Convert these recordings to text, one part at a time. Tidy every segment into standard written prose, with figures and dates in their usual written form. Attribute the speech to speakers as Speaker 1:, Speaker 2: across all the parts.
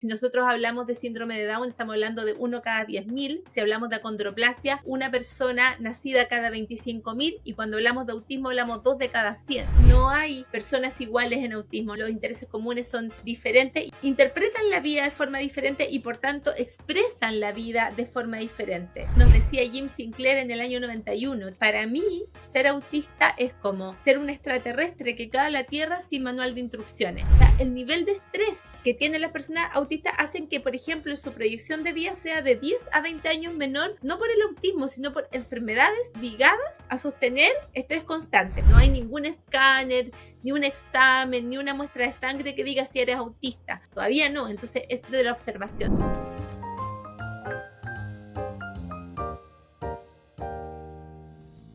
Speaker 1: Si nosotros hablamos de síndrome de Down, estamos hablando de 1 cada 10.000. Si hablamos de acondroplasia, una persona nacida cada 25.000. Y cuando hablamos de autismo, hablamos 2 de cada 100. No hay personas iguales en autismo. Los intereses comunes son diferentes, interpretan la vida de forma diferente y por tanto expresan la vida de forma diferente. Nos decía Jim Sinclair en el año 91, para mí ser autista es como ser un extraterrestre que cae a la Tierra sin manual de instrucciones. O sea, el nivel de estrés que tiene la persona autista hacen que, por ejemplo, su proyección de vida sea de 10 a 20 años menor, no por el autismo, sino por enfermedades ligadas a sostener estrés constante. No hay ningún escáner, ni un examen, ni una muestra de sangre que diga si eres autista. Todavía no, entonces es de la observación.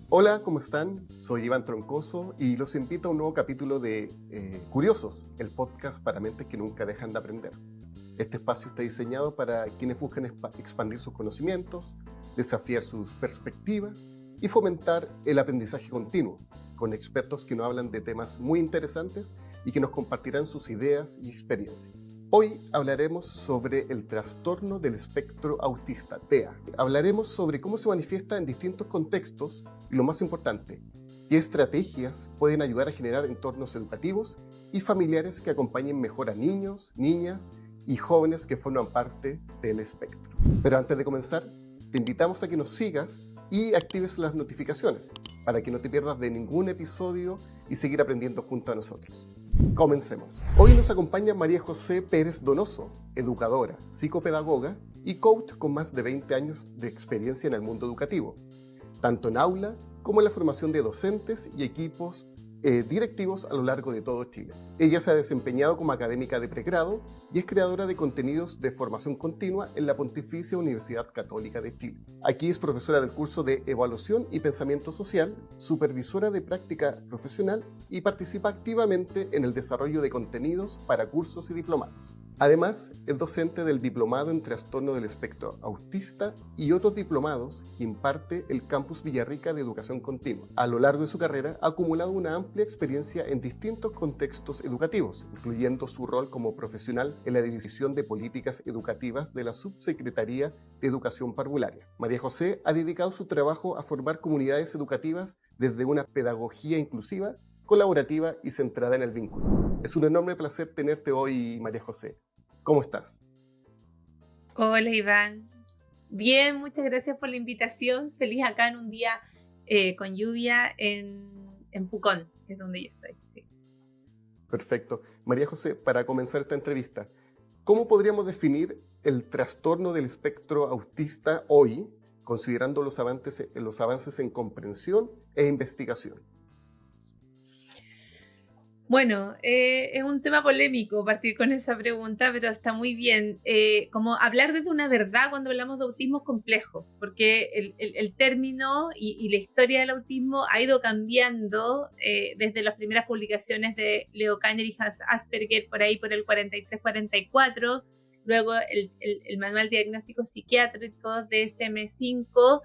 Speaker 2: Hola, ¿cómo están? Soy Iván Troncoso y los invito a un nuevo capítulo de Curiosos, el podcast para mentes que nunca dejan de aprender. Este espacio está diseñado para quienes buscan expandir sus conocimientos, desafiar sus perspectivas y fomentar el aprendizaje continuo, con expertos que nos hablan de temas muy interesantes y que nos compartirán sus ideas y experiencias. Hoy hablaremos sobre el trastorno del espectro autista, TEA. Hablaremos sobre cómo se manifiesta en distintos contextos y, lo más importante, qué estrategias pueden ayudar a generar entornos educativos y familiares que acompañen mejor a niños, niñas y jóvenes que forman parte del espectro. Pero antes de comenzar, te invitamos a que nos sigas y actives las notificaciones para que no te pierdas de ningún episodio y seguir aprendiendo junto a nosotros. Comencemos. Hoy nos acompaña María José Pérez Donoso, educadora, psicopedagoga y coach con más de 20 años de experiencia en el mundo educativo, tanto en aula como en la formación de docentes y equipos directivos a lo largo de todo Chile. Ella se ha desempeñado como académica de pregrado y es creadora de contenidos de formación continua en la Pontificia Universidad Católica de Chile. Aquí es profesora del curso de Evaluación y Pensamiento Social, supervisora de práctica profesional y participa activamente en el desarrollo de contenidos para cursos y diplomados. Además, es docente del Diplomado en Trastorno del Espectro Autista y otros diplomados que imparte el Campus Villarrica de Educación Continua. A lo largo de su carrera ha acumulado una amplia experiencia en distintos contextos educativos, incluyendo su rol como profesional en la División de Políticas Educativas de la Subsecretaría de Educación Parvularia. María José ha dedicado su trabajo a formar comunidades educativas desde una pedagogía inclusiva, colaborativa y centrada en el vínculo. Es un enorme placer tenerte hoy, María José. ¿Cómo estás?
Speaker 1: Hola, Iván. Bien, muchas gracias por la invitación. Feliz acá en un día con lluvia en Pucón, que es donde yo estoy. Sí.
Speaker 2: Perfecto. María José, para comenzar esta entrevista, ¿cómo podríamos definir el trastorno del espectro autista hoy, considerando los avances en comprensión e investigación?
Speaker 1: Bueno, es un tema polémico partir con esa pregunta, pero está muy bien. Como hablar desde una verdad cuando hablamos de autismo es complejo, porque el término y la historia del autismo ha ido cambiando desde las primeras publicaciones de Leo Kanner y Hans Asperger por ahí por el 43-44, luego el Manual Diagnóstico Psiquiátrico DSM-5,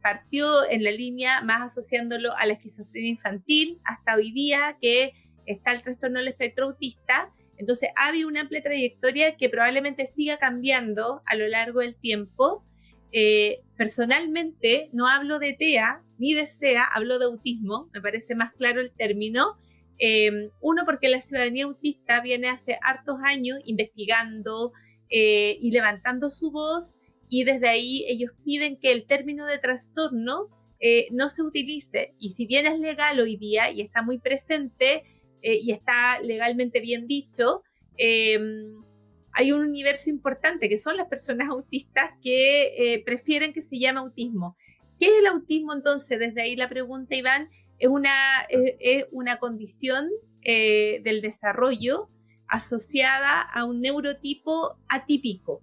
Speaker 1: partió en la línea más asociándolo a la esquizofrenia infantil hasta hoy día que está el trastorno del espectro autista. Entonces ha habido una amplia trayectoria que probablemente siga cambiando a lo largo del tiempo. Personalmente no hablo de TEA ni de SEA, hablo de autismo, me parece más claro el término. Uno, porque la ciudadanía autista viene hace hartos años investigando y levantando su voz, y desde ahí ellos piden que el término de trastorno no se utilice, y si bien es legal hoy día y está muy presente y está legalmente bien dicho, hay un universo importante que son las personas autistas que prefieren que se llame autismo. ¿Qué es el autismo entonces? Desde ahí la pregunta, Iván, es una condición del desarrollo asociada a un neurotipo atípico.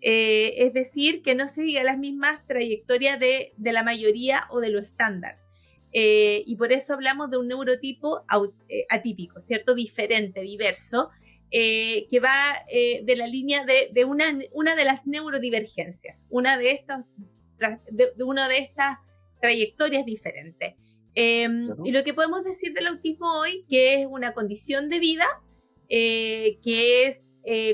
Speaker 1: Es decir, que no siga las mismas trayectorias de la mayoría o de lo estándar. Y por eso hablamos de un neurotipo atípico, ¿cierto? Diferente, diverso, que va de la línea de una de las neurodivergencias, una de estas trayectorias diferentes.
Speaker 2: Claro.
Speaker 1: Y lo que podemos decir del autismo hoy, que es una condición de vida que es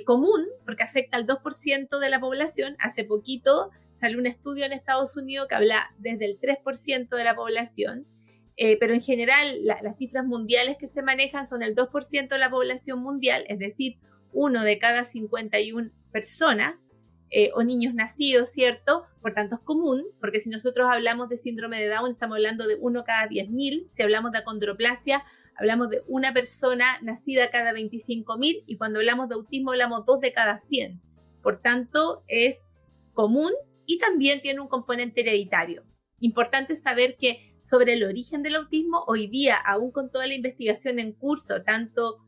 Speaker 1: común, porque afecta al 2% de la población. Hace poquito salió un estudio en Estados Unidos que habla desde el 3% de la población, pero en general las cifras mundiales que se manejan son el 2% de la población mundial, es decir, 1 de cada 51 personas o niños nacidos, ¿cierto? Por tanto es común, porque si nosotros hablamos de síndrome de Down, estamos hablando de 1 cada 10.000, si hablamos de acondroplasia, hablamos de una persona nacida cada 25.000, y cuando hablamos de autismo hablamos 2 de cada 100. Por tanto, es común y también tiene un componente hereditario. Importante saber que sobre el origen del autismo, hoy día, aún con toda la investigación en curso, tanto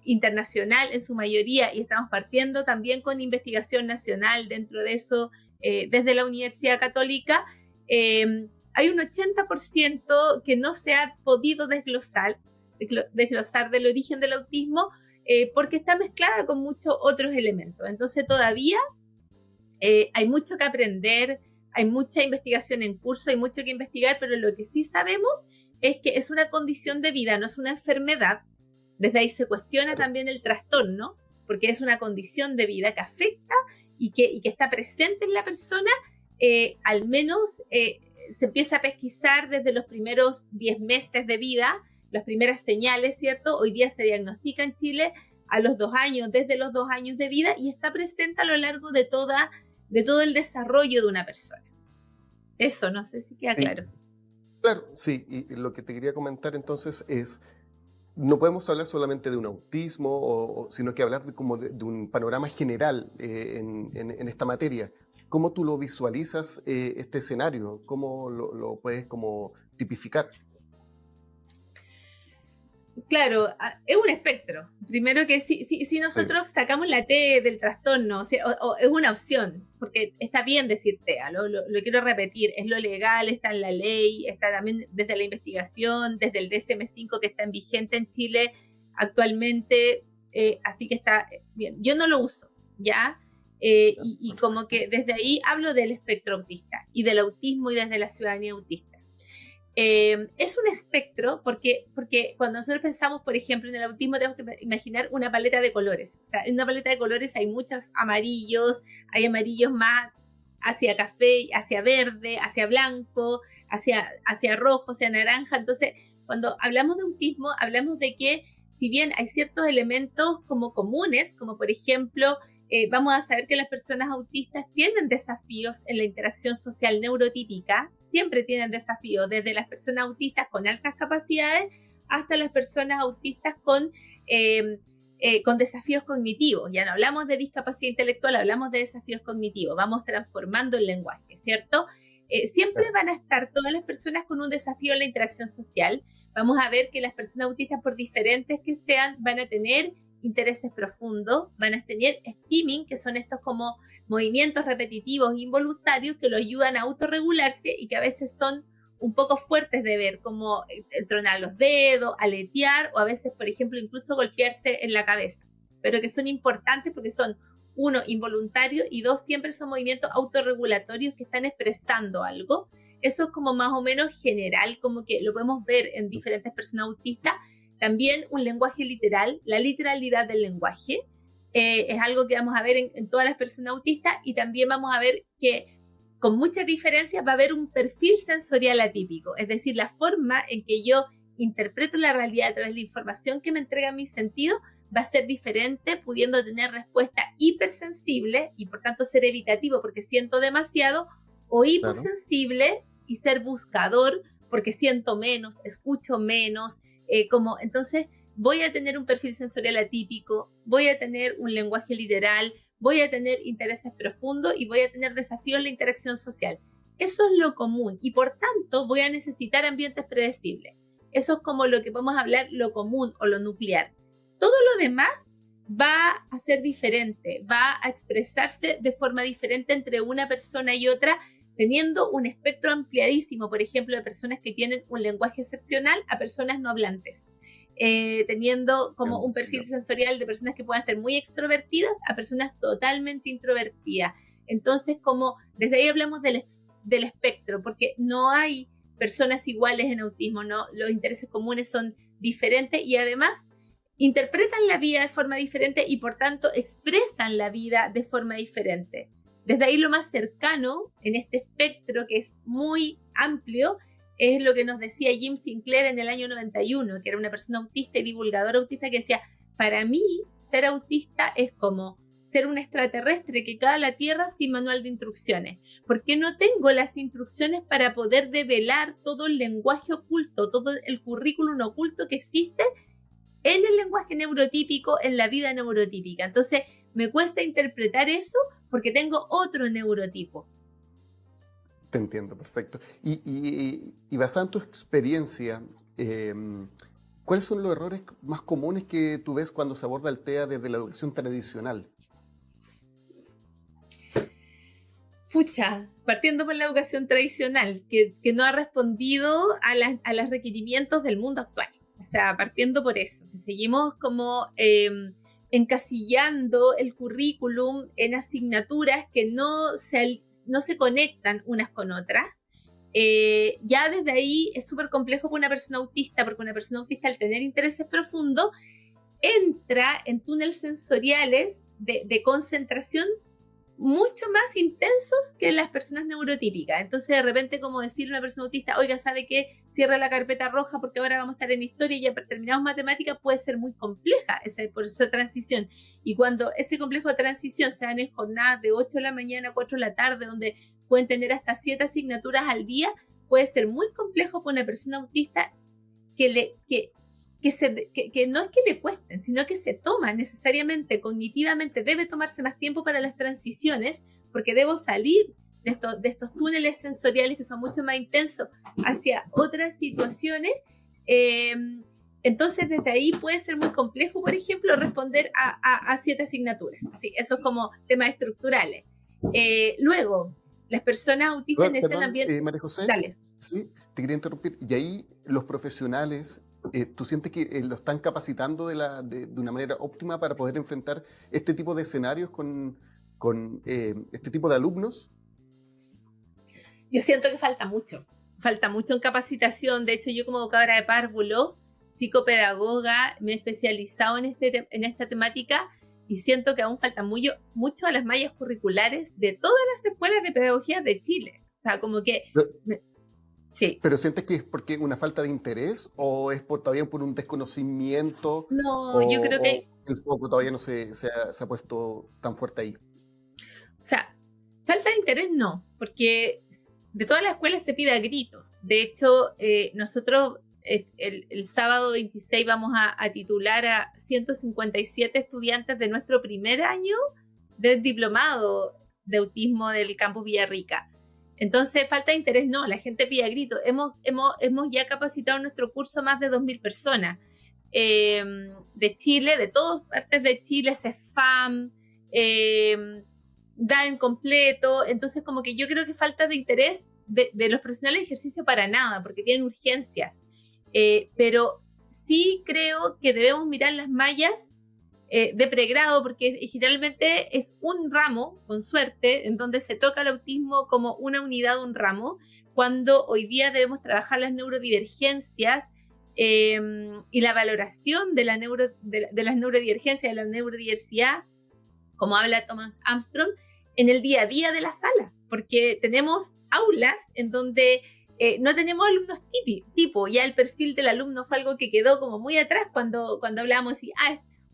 Speaker 1: internacional en su mayoría, y estamos partiendo también con investigación nacional dentro de eso, desde la Universidad Católica, hay un 80% que no se ha podido desglosar del origen del autismo, porque está mezclada con muchos otros elementos. Entonces todavía hay mucho que aprender, hay mucha investigación en curso, hay mucho que investigar, pero lo que sí sabemos es que es una condición de vida, no es una enfermedad. Desde ahí se cuestiona también el trastorno, porque es una condición de vida que afecta y que está presente en la persona. Al menos se empieza a pesquisar desde los primeros 10 meses de vida, las primeras señales, ¿cierto? Hoy día se diagnostica en Chile a los 2 años, desde los 2 años de vida, y está presente a lo largo de todo el desarrollo de una persona. Eso, no sé si queda claro.
Speaker 2: Claro, sí, y lo que te quería comentar entonces es, no podemos hablar solamente de un autismo, sino que hablar de un panorama general en esta materia. ¿Cómo tú lo visualizas este escenario? ¿Cómo lo puedes como tipificar?
Speaker 1: Claro, es un espectro. Primero que si nosotros sacamos la T del trastorno, o es una opción, porque está bien decir TEA, lo quiero repetir, es lo legal, está en la ley, está también desde la investigación, desde el DSM-5 que está en vigente en Chile actualmente, así que está bien. Yo no lo uso, ¿ya? Y como que desde ahí hablo del espectro autista y del autismo y desde la ciudadanía autista. Es un espectro porque cuando nosotros pensamos, por ejemplo, en el autismo, tenemos que imaginar una paleta de colores. O sea, en una paleta de colores hay muchos amarillos, hay amarillos más hacia café, hacia verde, hacia blanco, hacia rojo, hacia naranja. Entonces, cuando hablamos de autismo, hablamos de que si bien hay ciertos elementos como comunes, como por ejemplo, vamos a saber que las personas autistas tienen desafíos en la interacción social neurotípica, siempre tienen desafíos, desde las personas autistas con altas capacidades hasta las personas autistas con desafíos cognitivos. Ya no hablamos de discapacidad intelectual, hablamos de desafíos cognitivos, vamos transformando el lenguaje, ¿cierto? Siempre van a estar todas las personas con un desafío en la interacción social. Vamos a ver que las personas autistas, por diferentes que sean, van a tener intereses profundos, van a tener stimming, que son estos como movimientos repetitivos involuntarios que lo ayudan a autorregularse y que a veces son un poco fuertes de ver, como tronar los dedos, aletear o a veces, por ejemplo, incluso golpearse en la cabeza, pero que son importantes porque son, 1, involuntarios y 2, siempre son movimientos autorregulatorios que están expresando algo. Eso es como más o menos general, como que lo podemos ver en diferentes personas autistas. También un lenguaje literal, la literalidad del lenguaje, es algo que vamos a ver en todas las personas autistas, y también vamos a ver que con muchas diferencias va a haber un perfil sensorial atípico, es decir, la forma en que yo interpreto la realidad a través de la información que me entrega mis sentidos va a ser diferente, pudiendo tener respuesta hipersensible y por tanto ser evitativo porque siento demasiado, o hiposensible y ser buscador porque siento menos, escucho menos. Entonces voy a tener un perfil sensorial atípico, voy a tener un lenguaje literal, voy a tener intereses profundos y voy a tener desafíos en la interacción social. Eso es lo común y por tanto voy a necesitar ambientes predecibles. Eso es como lo que podemos hablar, lo común o lo nuclear. Todo lo demás va a ser diferente, va a expresarse de forma diferente entre una persona y otra, teniendo un espectro ampliadísimo, por ejemplo, de personas que tienen un lenguaje excepcional a personas no hablantes, teniendo como un perfil sensorial de personas que puedan ser muy extrovertidas a personas totalmente introvertidas. Entonces, como desde ahí hablamos del espectro, porque no hay personas iguales en autismo, ¿no? Los intereses comunes son diferentes y además interpretan la vida de forma diferente y por tanto expresan la vida de forma diferente. Desde ahí lo más cercano en este espectro que es muy amplio es lo que nos decía Jim Sinclair en el año 91, que era una persona autista y divulgador autista que decía, para mí ser autista es como ser un extraterrestre que cae a la Tierra sin manual de instrucciones, porque no tengo las instrucciones para poder develar todo el lenguaje oculto, todo el currículum oculto que existe en el lenguaje neurotípico, en la vida neurotípica. Entonces, me cuesta interpretar eso porque tengo otro neurotipo.
Speaker 2: Te entiendo, perfecto. Y basado en tu experiencia, ¿cuáles son los errores más comunes que tú ves cuando se aborda el TEA desde la educación tradicional?
Speaker 1: Pucha, partiendo por la educación tradicional, que no ha respondido a los requerimientos del mundo actual. O sea, partiendo por eso, que seguimos como encasillando el currículum en asignaturas que no se conectan unas con otras. Ya desde ahí es súper complejo para una persona autista, porque una persona autista al tener intereses profundos entra en túneles sensoriales de concentración mucho más intensos que las personas neurotípicas. Entonces de repente como decirle a una persona autista, oiga, ¿sabe qué? Cierra la carpeta roja porque ahora vamos a estar en historia y ya terminamos matemática, puede ser muy compleja esa proceso de transición. Y cuando ese complejo de transición se dan en jornadas de 8 de la mañana a 4 de la tarde, donde pueden tener hasta 7 asignaturas al día, puede ser muy complejo para una persona autista que no es que le cuesten, sino que se toma necesariamente, cognitivamente, debe tomarse más tiempo para las transiciones, porque debo salir de estos túneles sensoriales que son mucho más intensos hacia otras situaciones. Entonces, desde ahí puede ser muy complejo, por ejemplo, responder a 7 asignaturas. Así, eso es como temas estructurales. Luego, las personas autistas necesitan también...
Speaker 2: María José,
Speaker 1: Dale.
Speaker 2: sí, te quería interrumpir. Y ahí los profesionales, ¿tú sientes que lo están capacitando de una manera óptima para poder enfrentar este tipo de escenarios con este tipo de alumnos?
Speaker 1: Yo siento que falta mucho en capacitación. De hecho, yo como educadora de párvulo, psicopedagoga, me he especializado en esta temática y siento que aún falta mucho a las mallas curriculares de todas las escuelas de pedagogía de Chile. O sea, como que... Sí.
Speaker 2: ¿Pero sientes que es porque una falta de interés o es todavía por un desconocimiento?
Speaker 1: No, yo creo que...
Speaker 2: el foco todavía no se ha puesto tan fuerte ahí.
Speaker 1: O sea, falta de interés no, porque de todas las escuelas se pide a gritos. De hecho, nosotros el sábado 26 vamos a titular a 157 estudiantes de nuestro primer año del diplomado de autismo del campus Villarrica. Entonces, falta de interés no, la gente pide a gritos. Hemos ya capacitado en nuestro curso más de 2.000 personas de Chile, de todas partes de Chile, CEFAM, da en completo. Entonces, como que yo creo que falta de interés de los profesionales de ejercicio para nada, porque tienen urgencias. Pero sí creo que debemos mirar las mallas de pregrado, porque generalmente es un ramo, con suerte, en donde se toca el autismo como una unidad, un ramo, cuando hoy día debemos trabajar las neurodivergencias y la valoración de las neurodivergencias, de la neurodiversidad, como habla Thomas Armstrong, en el día a día de la sala, porque tenemos aulas en donde no tenemos alumnos tipo, ya el perfil del alumno fue algo que quedó como muy atrás cuando hablábamos y,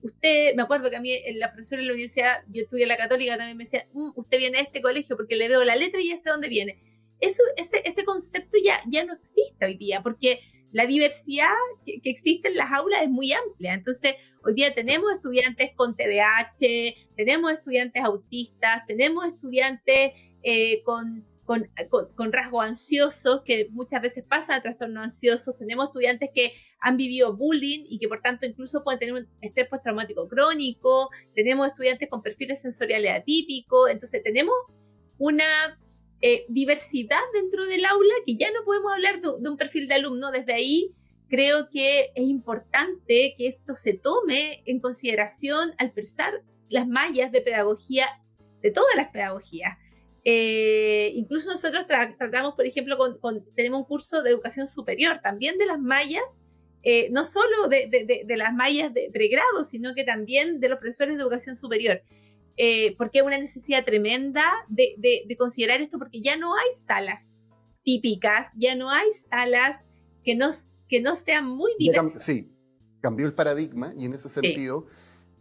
Speaker 1: usted, me acuerdo que a mí la profesora de la universidad, yo estudié en la Católica, también me decía, usted viene a este colegio porque le veo la letra y ya sé dónde viene. Ese concepto ya no existe hoy día, porque la diversidad que existe en las aulas es muy amplia. Entonces, hoy día tenemos estudiantes con TDAH, tenemos estudiantes autistas, tenemos estudiantes con rasgos ansiosos, que muchas veces pasan a trastornos ansiosos. Tenemos estudiantes que han vivido bullying y que por tanto incluso pueden tener un estrés postraumático crónico. Tenemos estudiantes con perfiles sensoriales atípicos. Entonces tenemos una diversidad dentro del aula que ya no podemos hablar de un perfil de alumno. Desde ahí creo que es importante que esto se tome en consideración al pensar las mallas de pedagogía, de todas las pedagogías. Incluso nosotros tratamos, por ejemplo, tenemos un curso de educación superior, también de las mallas no solo de las mallas de pregrado, sino que también de los profesores de educación superior. Porque hay una necesidad tremenda de considerar esto, porque ya no hay salas típicas, ya no hay salas que no sean muy diversas.
Speaker 2: Sí, cambió el paradigma y en ese sentido,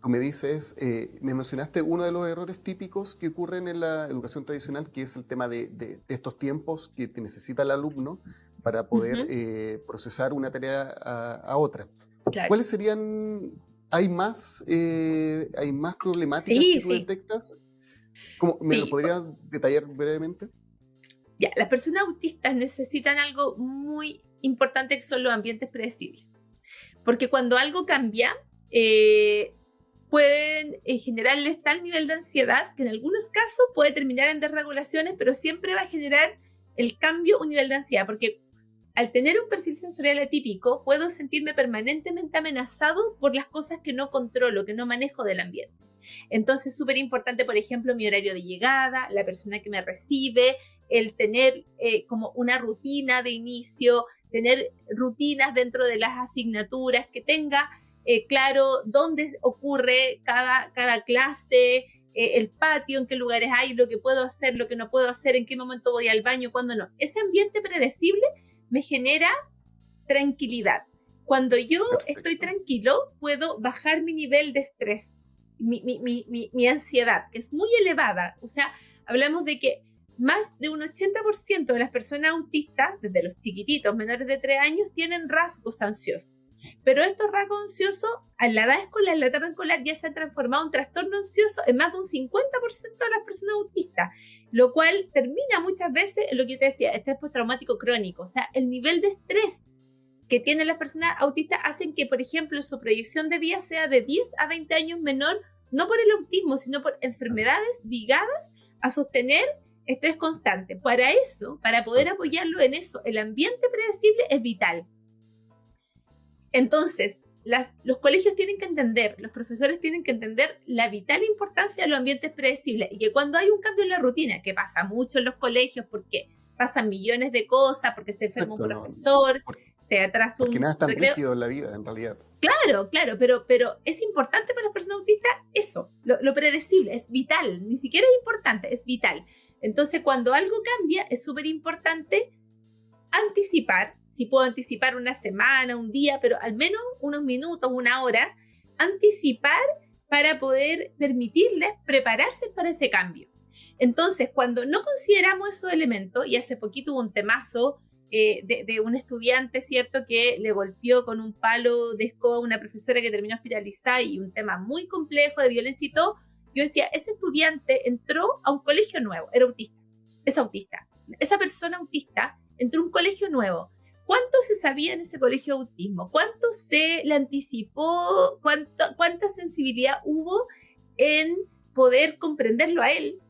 Speaker 2: tú me dices, me mencionaste uno de los errores típicos que ocurren en la educación tradicional, que es el tema de estos tiempos que te necesita el alumno para poder procesar una tarea a otra.
Speaker 1: Claro.
Speaker 2: ¿Cuáles serían, hay más problemáticas que tú detectas? ¿Me lo podrías detallar brevemente?
Speaker 1: Ya, las personas autistas necesitan algo muy importante, que son los ambientes predecibles. Porque cuando algo cambia, pueden generarles tal nivel de ansiedad que en algunos casos puede terminar en desregulaciones, pero siempre va a generar el cambio un nivel de ansiedad, porque al tener un perfil sensorial atípico, puedo sentirme permanentemente amenazado por las cosas que no controlo, que no manejo del ambiente. Entonces, súper importante, por ejemplo, mi horario de llegada, la persona que me recibe, el tener como una rutina de inicio, tener rutinas dentro de las asignaturas, que tenga claro dónde ocurre cada clase, el patio, en qué lugares hay, lo que puedo hacer, lo que no puedo hacer, en qué momento voy al baño, cuándo no. Ese ambiente predecible me genera tranquilidad. Cuando yo estoy tranquilo, puedo bajar mi nivel de estrés, mi ansiedad, que es muy elevada. O sea, hablamos de que más de un 80% de las personas autistas, desde los chiquititos, menores de 3 años, tienen rasgos ansiosos. Pero estos rasgos ansiosos, a la edad escolar, en la etapa escolar, ya se han transformado en trastorno ansioso en más de un 50% de las personas autistas, lo cual termina muchas veces en lo que yo te decía, estrés postraumático crónico. O sea, el nivel de estrés que tienen las personas autistas hacen que, por ejemplo, su proyección de vida sea de 10 a 20 años menor, no por el autismo, sino por enfermedades ligadas a sostener estrés constante. Para eso, para poder apoyarlo en eso, el ambiente predecible es vital. Entonces, los colegios tienen que entender, los profesores tienen que entender la vital importancia de los ambientes predecibles, y que cuando hay un cambio en la rutina, que pasa mucho en los colegios porque pasan millones de cosas, porque se enferma un profesor, se atrasa un
Speaker 2: porque nada es tan rígido en la vida, en realidad.
Speaker 1: Claro, pero es importante para las personas autistas eso, lo predecible, es vital, ni siquiera es importante, es vital. Entonces, cuando algo cambia, es súper importante anticipar. Si puedo anticipar una semana, un día, pero al menos unos minutos, una hora, anticipar para poder permitirles prepararse para ese cambio. Entonces, cuando no consideramos esos elementos, y hace poquito hubo un temazo de un estudiante, ¿cierto?, que le golpeó con un palo de escoba a una profesora que terminó hospitalizada, y un tema muy complejo de violencia y todo, yo decía, ese estudiante entró a un colegio nuevo, era autista, es autista. Esa persona autista entró a un colegio nuevo. ¿Cuánto se sabía en ese colegio de autismo? ¿Cuánto se le anticipó? ¿Cuánta sensibilidad hubo en poder comprenderlo a él?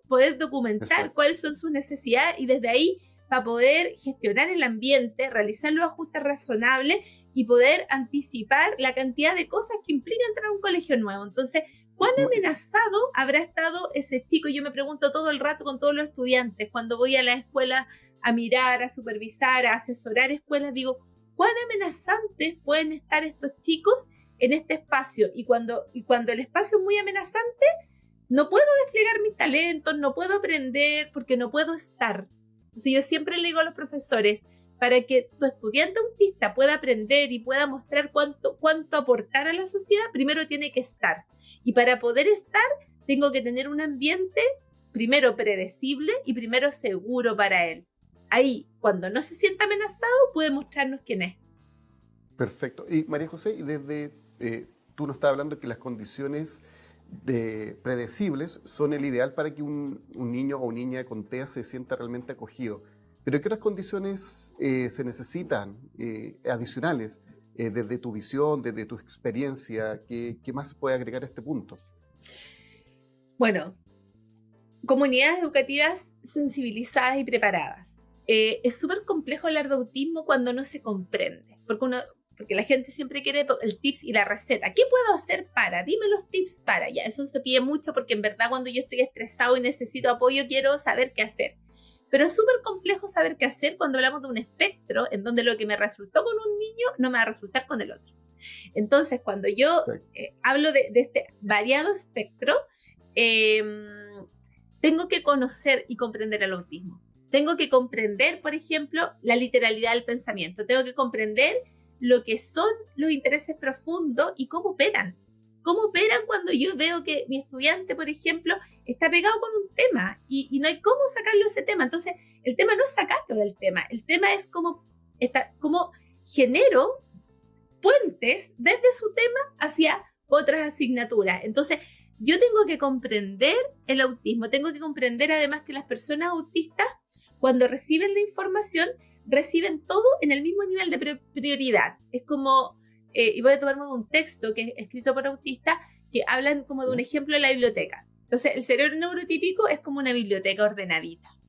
Speaker 1: poder documentar cuáles son sus necesidades, y desde ahí, para poder gestionar el ambiente, realizar los ajustes razonables y poder anticipar la cantidad de cosas que implica entrar a un colegio nuevo. Entonces, ¿cuán amenazado habrá estado ese chico? Yo me pregunto todo el rato con todos los estudiantes, cuando voy a la escuela a mirar, a supervisar, a asesorar escuelas, digo, ¿cuán amenazantes pueden estar estos chicos en este espacio? Y cuando el espacio es muy amenazante, no puedo desplegar mis talentos, no puedo aprender, porque no puedo estar. Entonces yo siempre le digo a los profesores, para que tu estudiante autista pueda aprender y pueda mostrar cuánto aportar a la sociedad, primero tiene que estar. Y para poder estar, tengo que tener un ambiente primero predecible y primero seguro para él. Ahí, cuando no se sienta amenazado, puede mostrarnos quién es.
Speaker 2: Perfecto. Y María José, tú nos estás hablando que las condiciones predecibles son el ideal para que un niño o niña con TEA se sienta realmente acogido. Pero ¿qué otras condiciones se necesitan adicionales desde tu visión, desde tu experiencia? ¿Qué más se puede agregar a este punto?
Speaker 1: Bueno, comunidades educativas sensibilizadas y preparadas. Es súper complejo hablar de autismo cuando no se comprende, porque la gente siempre quiere el tips y la receta. ¿Qué puedo hacer para? Dime los tips para. Ya, eso se pide mucho, porque en verdad cuando yo estoy estresado y necesito apoyo, quiero saber qué hacer. Pero es súper complejo saber qué hacer cuando hablamos de un espectro en donde lo que me resultó con un niño no me va a resultar con el otro. Entonces, cuando yo hablo de este variado espectro, tengo que conocer y comprender el autismo. Tengo que comprender, por ejemplo, la literalidad del pensamiento. Tengo que comprender lo que son los intereses profundos y cómo operan. Cómo operan cuando yo veo que mi estudiante, por ejemplo, está pegado con un tema y no hay cómo sacarlo de ese tema. Entonces, el tema no es sacarlo del tema. El tema es cómo genero puentes desde su tema hacia otras asignaturas. Entonces, yo tengo que comprender el autismo. Tengo que comprender además que las personas autistas, cuando reciben la información, reciben todo en el mismo nivel de prioridad. Es como, y voy a tomarme un texto que es escrito por autistas, que hablan como de un ejemplo de la biblioteca. Entonces, el cerebro neurotípico es como una biblioteca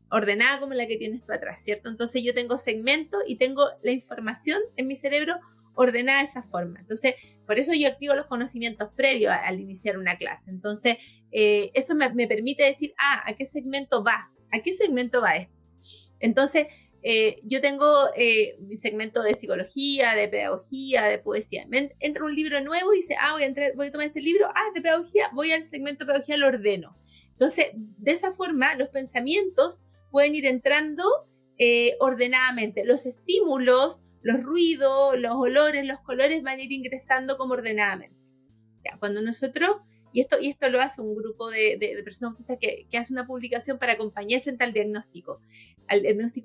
Speaker 1: ordenada como la que tienes tú atrás, ¿cierto? Entonces, yo tengo segmentos y tengo la información en mi cerebro ordenada de esa forma. Entonces, por eso yo activo los conocimientos previos al iniciar una clase. Entonces, eso me permite decir, ¿a qué segmento va? ¿A qué segmento va esto? Entonces, yo tengo mi segmento de psicología, de pedagogía, de poesía. Entra un libro nuevo y dice, voy a tomar este libro, de pedagogía, voy al segmento de pedagogía, lo ordeno. Entonces, de esa forma, los pensamientos pueden ir entrando ordenadamente. Los estímulos, los ruidos, los olores, los colores van a ir ingresando como ordenadamente. Ya, cuando nosotros, y esto lo hace un grupo de personas autistas que hace una publicación para acompañar frente al diagnóstico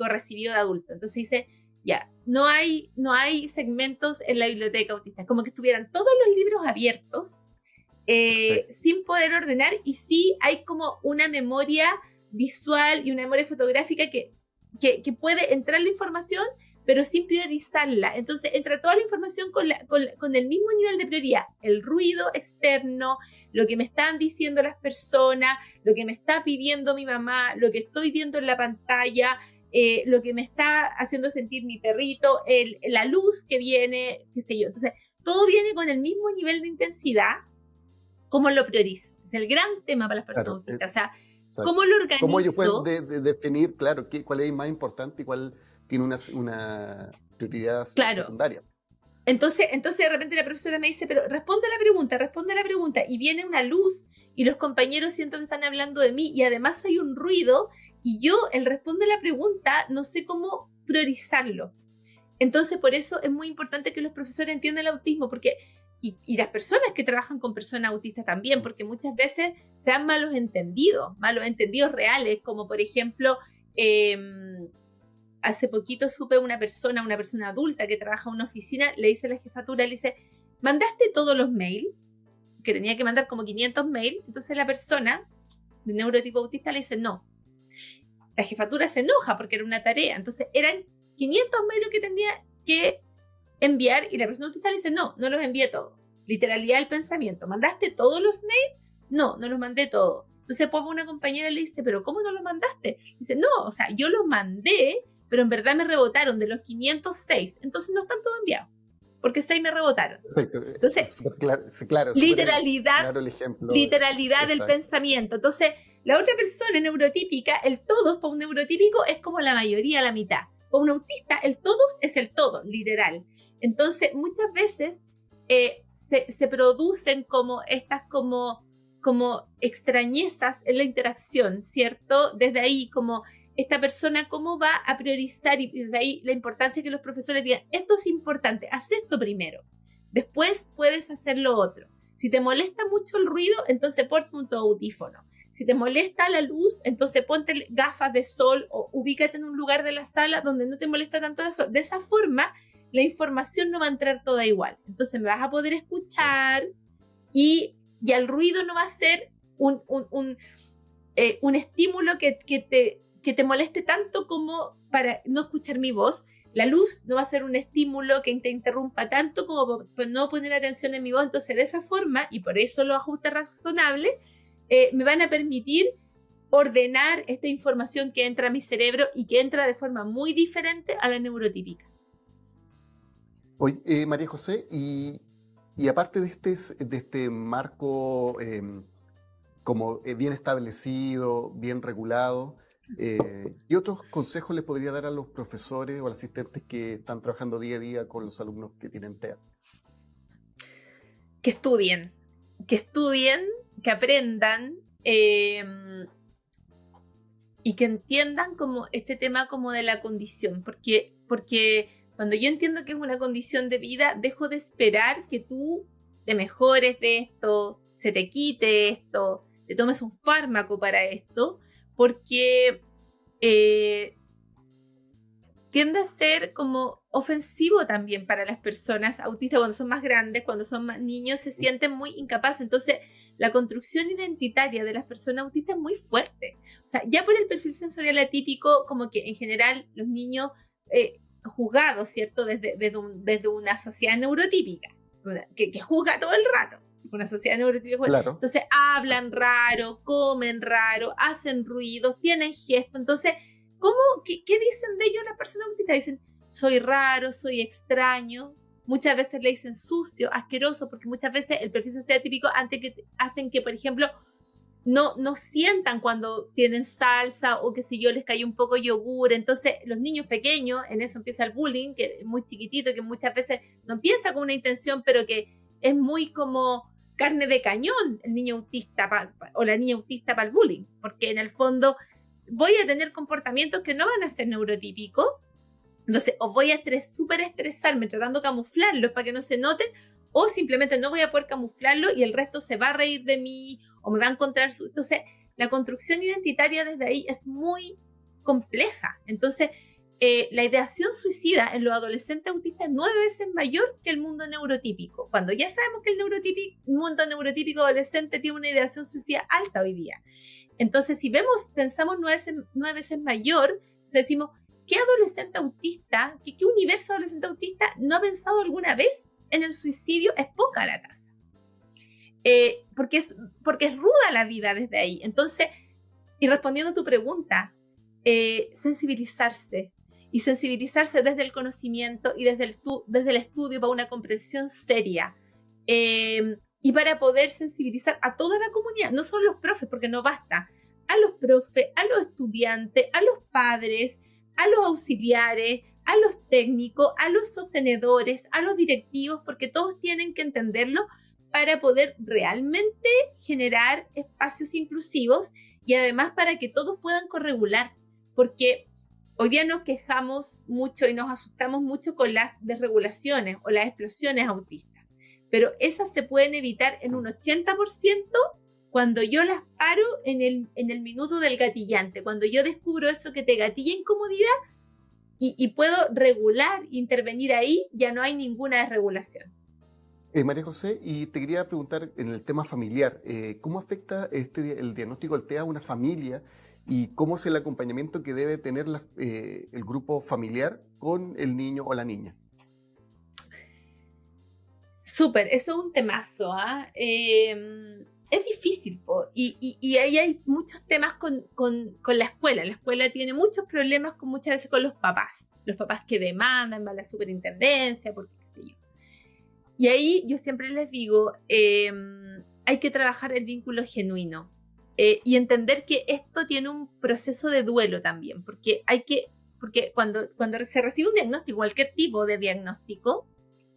Speaker 1: recibido de adulto. Entonces dice, ya, no hay segmentos en la biblioteca autista, como que estuvieran todos los libros abiertos, sin poder ordenar, y sí hay como una memoria visual y una memoria fotográfica que puede entrar la información, pero sin priorizarla. Entonces entra toda la información con el mismo nivel de prioridad. El ruido externo, lo que me están diciendo las personas, lo que me está pidiendo mi mamá, lo que estoy viendo en la pantalla, lo que me está haciendo sentir mi perrito, la luz que viene, qué sé yo. Entonces, todo viene con el mismo nivel de intensidad. ¿Cómo lo priorizo? Es el gran tema para las personas autistas. O sea, ¿cómo lo organizo?
Speaker 2: ¿Cómo ellos pueden definir, claro, cuál es más importante y cuál tiene una prioridad secundaria?
Speaker 1: Entonces de repente la profesora me dice, pero responde a la pregunta, y viene una luz y los compañeros siento que están hablando de mí y además hay un ruido y yo, el responde a la pregunta, no sé cómo priorizarlo. Entonces por eso es muy importante que los profesores entiendan el autismo, porque y las personas que trabajan con personas autistas también, porque muchas veces se dan malos entendidos reales, como por ejemplo, hace poquito supe una persona adulta que trabaja en una oficina, le dice a la jefatura, le dice, ¿mandaste todos los mails? Que tenía que mandar como 500 mails. Entonces la persona de neurotipo autista le dice, no. La jefatura se enoja porque era una tarea. Entonces eran 500 mails lo que tenía que enviar y la persona autista le dice, no los envié todos. Literalidad del pensamiento. ¿Mandaste todos los mails? No los mandé todos. Entonces pues una compañera le dice, ¿pero cómo no los mandaste? Dice, no, o sea, yo los mandé, pero en verdad me rebotaron de los 506. Entonces no están todos enviados, porque 6 me rebotaron.
Speaker 2: Perfecto.
Speaker 1: Entonces,
Speaker 2: claro,
Speaker 1: literalidad,
Speaker 2: claro el ejemplo.
Speaker 1: Literalidad del pensamiento. Entonces, la otra persona neurotípica, el todos para un neurotípico es como la mayoría, la mitad. Para un autista, el todos es el todo, literal. Entonces, muchas veces se producen como estas como extrañezas en la interacción, ¿cierto? Desde ahí, como esta persona cómo va a priorizar, y desde ahí la importancia que los profesores digan, esto es importante, haz esto primero, después puedes hacer lo otro. Si te molesta mucho el ruido, entonces ponte un audífono. Si te molesta la luz, entonces ponte gafas de sol o ubícate en un lugar de la sala donde no te molesta tanto el sol. De esa forma, la información no va a entrar toda igual. Entonces me vas a poder escuchar y el ruido no va a ser un estímulo que te moleste tanto como para no escuchar mi voz. La luz no va a ser un estímulo que te interrumpa tanto como para no poner atención en mi voz. Entonces, de esa forma, y por eso los ajustes razonables, me van a permitir ordenar esta información que entra a mi cerebro y que entra de forma muy diferente a la neurotípica.
Speaker 2: Oye, María José, y aparte de este marco como bien establecido, bien regulado, ¿Qué otros consejos le podría dar a los profesores o asistentes que están trabajando día a día con los alumnos que tienen TEA?
Speaker 1: Que estudien, que aprendan y que entiendan como este tema como de la condición, porque cuando yo entiendo que es una condición de vida, dejo de esperar que tú te mejores de esto, se te quite esto, te tomes un fármaco para esto, porque tiende a ser como ofensivo también para las personas autistas cuando son más grandes, cuando son más niños, se sienten muy incapaces. Entonces, la construcción identitaria de las personas autistas es muy fuerte. O sea, ya por el perfil sensorial atípico, como que en general los niños juzgados, ¿cierto? Desde una sociedad neurotípica, que juzga todo el rato. Una sociedad neurotípica.
Speaker 2: Claro.
Speaker 1: Entonces, hablan raro, comen raro, hacen ruidos, tienen gestos. Entonces, ¿qué dicen de ellos las personas autistas? Dicen, soy raro, soy extraño. Muchas veces le dicen sucio, asqueroso, porque muchas veces el perfil sensorial típico hacen que, por ejemplo, no sientan cuando tienen salsa o que si yo les cae un poco yogur. Entonces, los niños pequeños, en eso empieza el bullying, que es muy chiquitito, que muchas veces no empieza con una intención, pero que es muy como carne de cañón el niño autista o la niña autista para el bullying, porque en el fondo voy a tener comportamientos que no van a ser neurotípicos. Entonces, o voy a súper estresarme tratando de camuflarlos para que no se noten, o simplemente no voy a poder camuflarlo y el resto se va a reír de mí o me va a encontrar. Entonces, la construcción identitaria desde ahí es muy compleja. Entonces, la ideación suicida en los adolescentes autistas es 9 veces mayor que el mundo neurotípico. Cuando ya sabemos que el mundo neurotípico adolescente tiene una ideación suicida alta hoy día. Entonces, si pensamos 9 veces mayor, entonces decimos, ¿qué adolescente autista, qué universo adolescente autista no ha pensado alguna vez en el suicidio? Es poca la tasa. Porque es ruda la vida desde ahí. Entonces, y respondiendo a tu pregunta, sensibilizarse. Y sensibilizarse desde el conocimiento y desde el estudio para una comprensión seria. Y para poder sensibilizar a toda la comunidad, no solo los profes, porque no basta, a los profes, a los estudiantes, a los padres, a los auxiliares, a los técnicos, a los sostenedores, a los directivos, porque todos tienen que entenderlo para poder realmente generar espacios inclusivos y además para que todos puedan corregular, porque hoy día nos quejamos mucho y nos asustamos mucho con las desregulaciones o las explosiones autistas, pero esas se pueden evitar en un 80% cuando yo las paro en el minuto del gatillante, cuando yo descubro eso que te gatilla incomodidad y puedo regular, intervenir ahí, ya no hay ninguna desregulación.
Speaker 2: María José, y te quería preguntar en el tema familiar, ¿cómo afecta el diagnóstico del TEA a una familia y cómo es el acompañamiento que debe tener el grupo familiar con el niño o la niña?
Speaker 1: Súper, eso es un temazo, es difícil, y ahí hay muchos temas con la escuela. La escuela tiene muchos problemas muchas veces con los papás que demandan, va a la superintendencia, porque qué sé yo. Y ahí yo siempre les digo, hay que trabajar el vínculo genuino y entender que esto tiene un proceso de duelo también, porque cuando se recibe un diagnóstico, cualquier tipo de diagnóstico,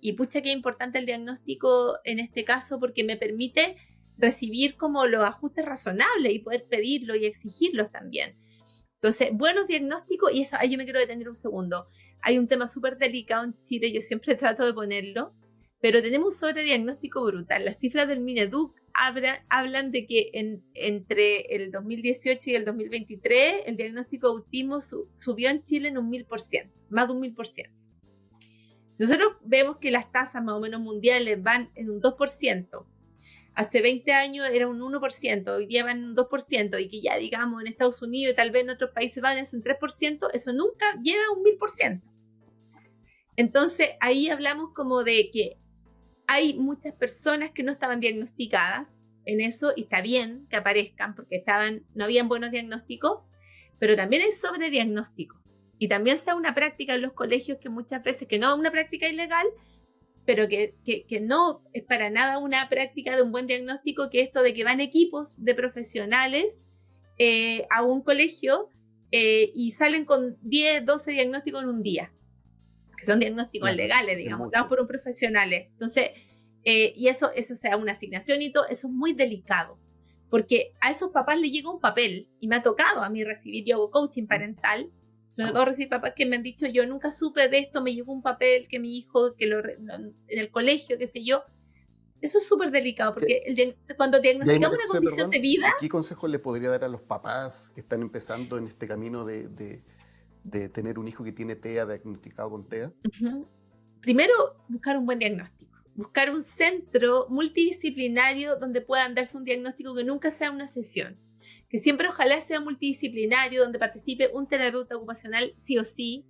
Speaker 1: y pucha que es importante el diagnóstico en este caso porque me permite recibir como los ajustes razonables y poder pedirlos y exigirlos también. Entonces, buenos diagnósticos, y eso, ahí yo me quiero detener un segundo. Hay un tema súper delicado en Chile, yo siempre trato de ponerlo, pero tenemos un sobrediagnóstico brutal. Las cifras del Mineduc hablan de que entre el 2018 y el 2023 el diagnóstico de autismo subió en Chile en 1000%, más de 1000%. Si nosotros vemos que las tasas más o menos mundiales van en un 2%, hace 20 años era un 1%, hoy día van en un 2%, y que ya digamos en Estados Unidos y tal vez en otros países van a un 3%, eso nunca llega a un 1000%. Entonces ahí hablamos como de que hay muchas personas que no estaban diagnosticadas en eso, y está bien que aparezcan porque no habían buenos diagnósticos, pero también hay sobrediagnóstico. Y también se da una práctica en los colegios que muchas veces, que no es una práctica ilegal, pero que no es para nada una práctica de un buen diagnóstico, que esto de que van equipos de profesionales a un colegio y salen con 10, 12 diagnósticos en un día, que son diagnósticos legales, digamos, dados por un profesional. Entonces, y eso sea una asignación y todo, eso es muy delicado, porque a esos papás les llega un papel, y me ha tocado a mí recibir, yo hago coaching parental, me ha tocado recibir papás que me han dicho, yo nunca supe de esto, me llegó un papel que mi hijo, en el colegio, qué sé yo. Eso es súper delicado, porque cuando diagnosticamos una condición de vida...
Speaker 2: ¿Qué consejo le podría dar a los papás que están empezando en este camino de tener un hijo que tiene TEA, diagnosticado con TEA?
Speaker 1: Primero, buscar un buen diagnóstico. Buscar un centro multidisciplinario donde puedan darse un diagnóstico que nunca sea una sesión. Que siempre ojalá sea multidisciplinario, donde participe un terapeuta ocupacional sí o sí,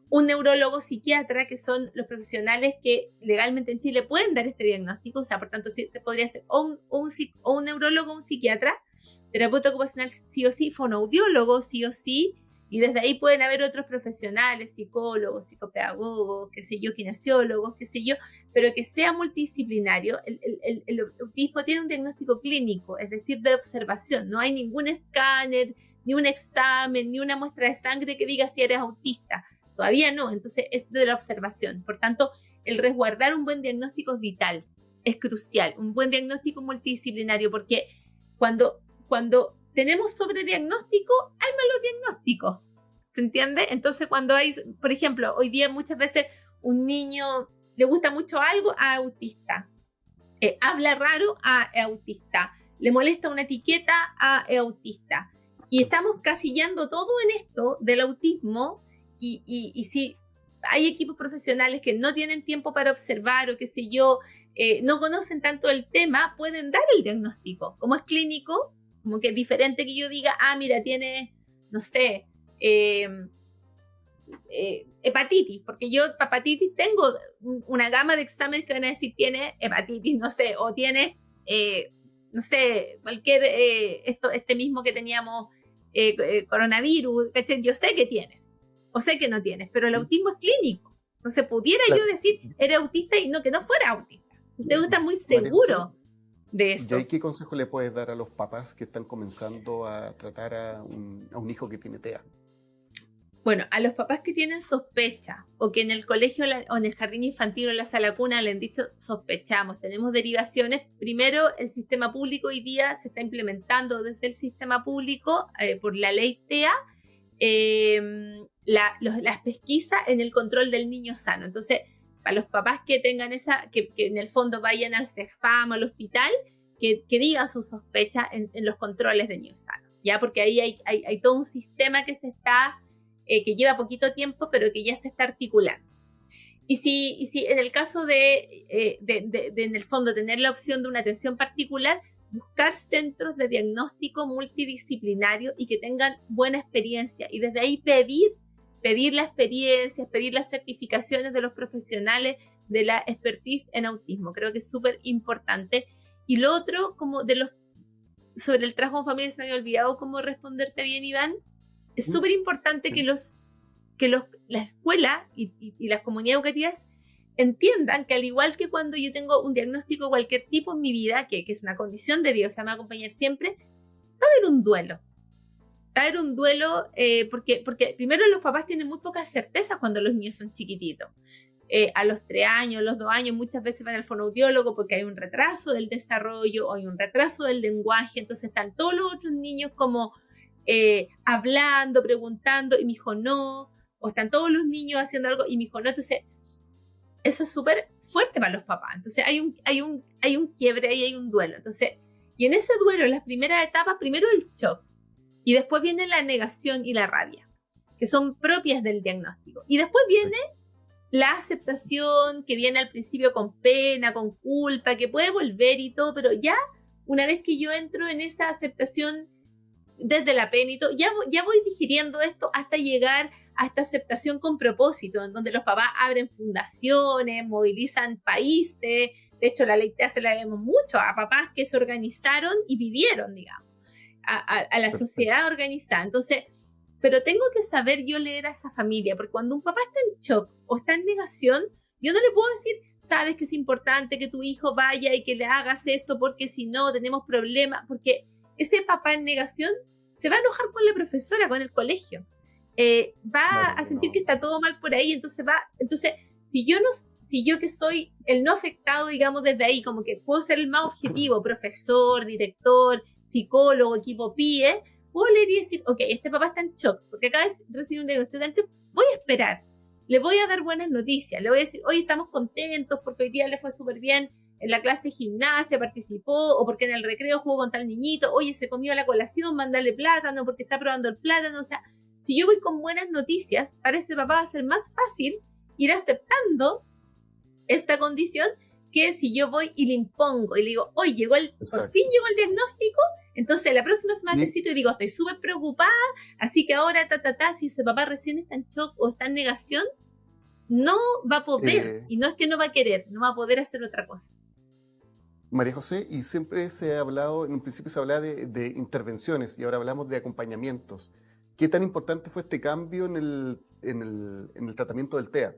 Speaker 1: un neurólogo, psiquiatra, que son los profesionales que legalmente en Chile pueden dar este diagnóstico. O sea, por tanto, podría ser o un neurólogo o un psiquiatra, terapeuta ocupacional sí o sí, fonoaudiólogo sí o sí, y desde ahí pueden haber otros profesionales, psicólogos, psicopedagogos, qué sé yo, kinesiólogos, qué sé yo, pero que sea multidisciplinario. El autismo tiene un diagnóstico clínico, es decir, de observación. No hay ningún escáner, ni un examen, ni una muestra de sangre que diga si eres autista. Todavía no, entonces es de la observación. Por tanto, el resguardar un buen diagnóstico es vital, es crucial, un buen diagnóstico multidisciplinario, porque cuando tenemos sobrediagnóstico, hay malos diagnósticos, ¿se entiende? Entonces cuando hay, por ejemplo, hoy día muchas veces un niño le gusta mucho algo, autista, habla raro, autista, le molesta una etiqueta, autista, y estamos casillando todo en esto del autismo. Y si hay equipos profesionales que no tienen tiempo para observar o qué sé yo, no conocen tanto el tema, pueden dar el diagnóstico. Como es clínico, como que es diferente que yo diga, mira, tiene, no sé, hepatitis, porque yo hepatitis tengo una gama de exámenes que van a decir tiene hepatitis, no sé, o tiene, no sé, cualquier, este mismo que teníamos, coronavirus, ¿cachai? Yo sé que tienes. O sé que no tienes, pero el autismo es clínico. Entonces, pudiera yo decir, eres autista y no que no fuera autista. Entonces, tengo que estar muy seguro de eso.
Speaker 2: ¿Y ahí qué consejo le puedes dar a los papás que están comenzando a tratar a un hijo que tiene TEA?
Speaker 1: Bueno, a los papás que tienen sospecha o que en el colegio o en el jardín infantil o en la sala cuna le han dicho sospechamos, tenemos derivaciones. Primero, el sistema público hoy día se está implementando desde el sistema público por la ley TEA, las pesquisas en el control del niño sano. Entonces, para los papás que tengan que en el fondo vayan al CEFAM, al hospital, que digan su sospecha en los controles de niños sanos, ¿ya? Porque ahí hay todo un sistema que se está, que lleva poquito tiempo, pero que ya se está articulando. Y si en el caso de en el fondo tener la opción de una atención particular, buscar centros de diagnóstico multidisciplinario y que tengan buena experiencia, y desde ahí pedir la experiencia, pedir las certificaciones de los profesionales de la expertise en autismo. Creo que es súper importante. Y lo otro, como sobre el trabajo en familia, se me había olvidado cómo responderte bien, Iván. Es súper importante que la escuela y las comunidades educativas entiendan que al igual que cuando yo tengo un diagnóstico de cualquier tipo en mi vida, que es una condición de vida, o sea, me va a acompañar siempre, va a haber un duelo. Va a haber un duelo porque primero los papás tienen muy pocas certezas cuando los niños son chiquititos. A los 3 años, los 2 años, muchas veces van al fonoaudiólogo porque hay un retraso del desarrollo o hay un retraso del lenguaje. Entonces están todos los otros niños como hablando, preguntando, y mi hijo no. O están todos los niños haciendo algo y mi hijo no. Entonces, eso es súper fuerte para los papás. Entonces hay un quiebre y hay un duelo. Entonces, y en ese duelo, en las primeras etapas, primero el shock, y después viene la negación y la rabia, que son propias del diagnóstico. Y después viene la aceptación, que viene al principio con pena, con culpa, que puede volver y todo, pero ya una vez que yo entro en esa aceptación desde la pena y todo, ya voy digiriendo esto hasta llegar a esta aceptación con propósito, en donde los papás abren fundaciones, movilizan países. De hecho, la ley TEA se la debemos mucho a papás que se organizaron y vivieron, digamos, a la sociedad organizada. Entonces, pero tengo que saber yo leer a esa familia, porque cuando un papá está en shock o está en negación, yo no le puedo decir, sabes que es importante que tu hijo vaya y que le hagas esto, porque si no tenemos problemas, porque ese papá en negación se va a enojar con la profesora, con el colegio. va
Speaker 2: Claro,
Speaker 1: a sentir
Speaker 2: no.
Speaker 1: que está todo mal por ahí, entonces si yo que soy el no afectado, digamos, desde ahí, como que puedo ser el más objetivo, profesor, director, psicólogo, equipo PIE, puedo leer y decir, ok, este papá está en shock, porque cada vez recibe un diagnóstico, está en shock, voy a esperar, le voy a dar buenas noticias, le voy a decir, hoy estamos contentos porque hoy día le fue súper bien en la clase de gimnasia, participó, o porque en el recreo jugó con tal niñito, oye, se comió la colación, mándale plátano porque está probando el plátano, o sea, si yo voy con buenas noticias, para ese papá va a ser más fácil ir aceptando esta condición que si yo voy y le impongo y le digo, hoy por fin
Speaker 2: Exacto.
Speaker 1: llegó el diagnóstico, entonces la próxima semana te
Speaker 2: Y,
Speaker 1: cito y digo, estoy súper preocupada, así que ahora, si ese papá recién está en shock o está en negación, no va a poder,
Speaker 2: eh,
Speaker 1: y no es que no va a querer, no va a poder hacer otra cosa.
Speaker 2: María José, y siempre se ha hablado, en un principio se hablaba de intervenciones y ahora hablamos de acompañamientos. ¿Qué tan importante fue este cambio en el tratamiento del TEA?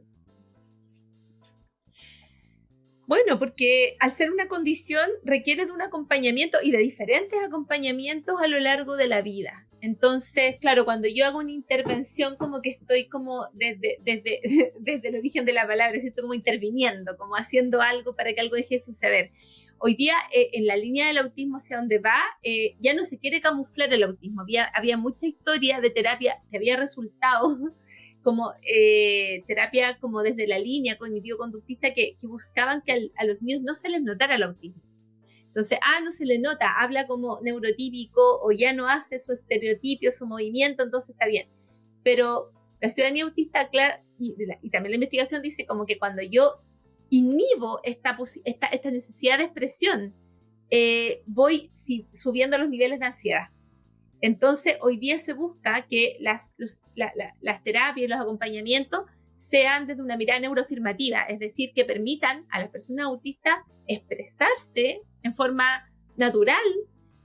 Speaker 1: Bueno, porque al ser una condición requiere de un acompañamiento y de diferentes acompañamientos a lo largo de la vida. Entonces, claro, cuando yo hago una intervención, como que estoy como desde el origen de la palabra, estoy como interviniendo, como haciendo algo para que algo deje de suceder. Hoy día, en la línea del autismo hacia donde va, ya no se quiere camuflar el autismo. Había mucha historia de terapia que había resultado como terapia como desde la línea cognitivo-conductista que buscaban que a los niños no se les notara el autismo. Entonces, no se le nota, habla como neurotípico o ya no hace su estereotipio, su movimiento, entonces está bien. Pero la ciudadanía autista, claro, y también la investigación dice como que cuando yo inhibo esta necesidad de expresión, voy subiendo los niveles de ansiedad. Entonces, hoy día se busca que las terapias y los acompañamientos sean desde una mirada neuroafirmativa, es decir, que permitan a las personas autistas expresarse en forma natural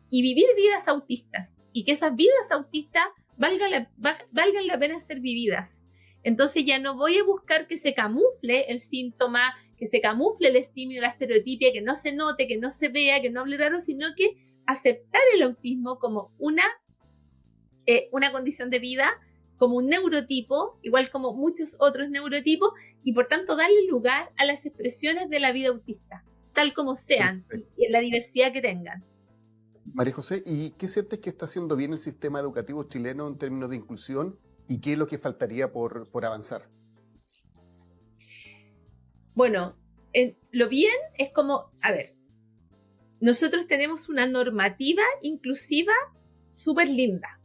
Speaker 1: y vivir vidas autistas, y que esas vidas autistas valgan la pena ser vividas. Entonces ya no voy a buscar que se camufle el síntoma, que se camufle el estímulo, la estereotipia, que no se note, que no se vea, que no hable raro, sino que aceptar el autismo como una condición de vida, como un neurotipo, igual como muchos otros neurotipos, y por tanto darle lugar a las expresiones de la vida autista, tal como sean,
Speaker 2: Perfecto.
Speaker 1: y en la diversidad que tengan.
Speaker 2: María José, ¿y qué sientes que está haciendo bien el sistema educativo chileno en términos de inclusión y qué es lo que faltaría por avanzar?
Speaker 1: Bueno, lo bien es como, a ver, nosotros tenemos una normativa inclusiva súper linda,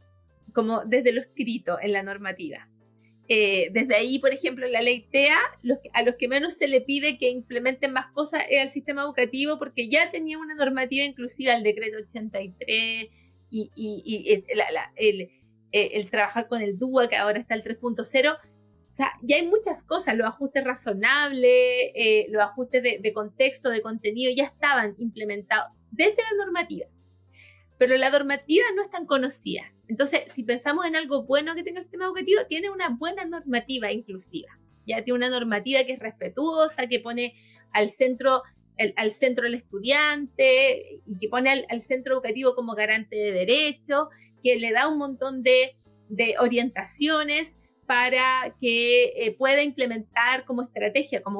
Speaker 1: como desde lo escrito en la normativa. Desde ahí, por ejemplo, la ley TEA, a los que menos se le pide que implementen más cosas es al sistema educativo, porque ya tenía una normativa inclusiva, el decreto 83, y el trabajar con el DUA, que ahora está el 3.0. O sea, ya hay muchas cosas, los ajustes razonables, los ajustes de contexto, de contenido, ya estaban implementados desde la normativa. Pero la normativa no es tan conocida. Entonces, si pensamos en algo bueno que tenga el sistema educativo, tiene una buena normativa inclusiva. Ya tiene una normativa que es respetuosa, que pone al centro el estudiante y que pone al centro educativo como garante de derechos, que le da un montón de orientaciones para que pueda implementar como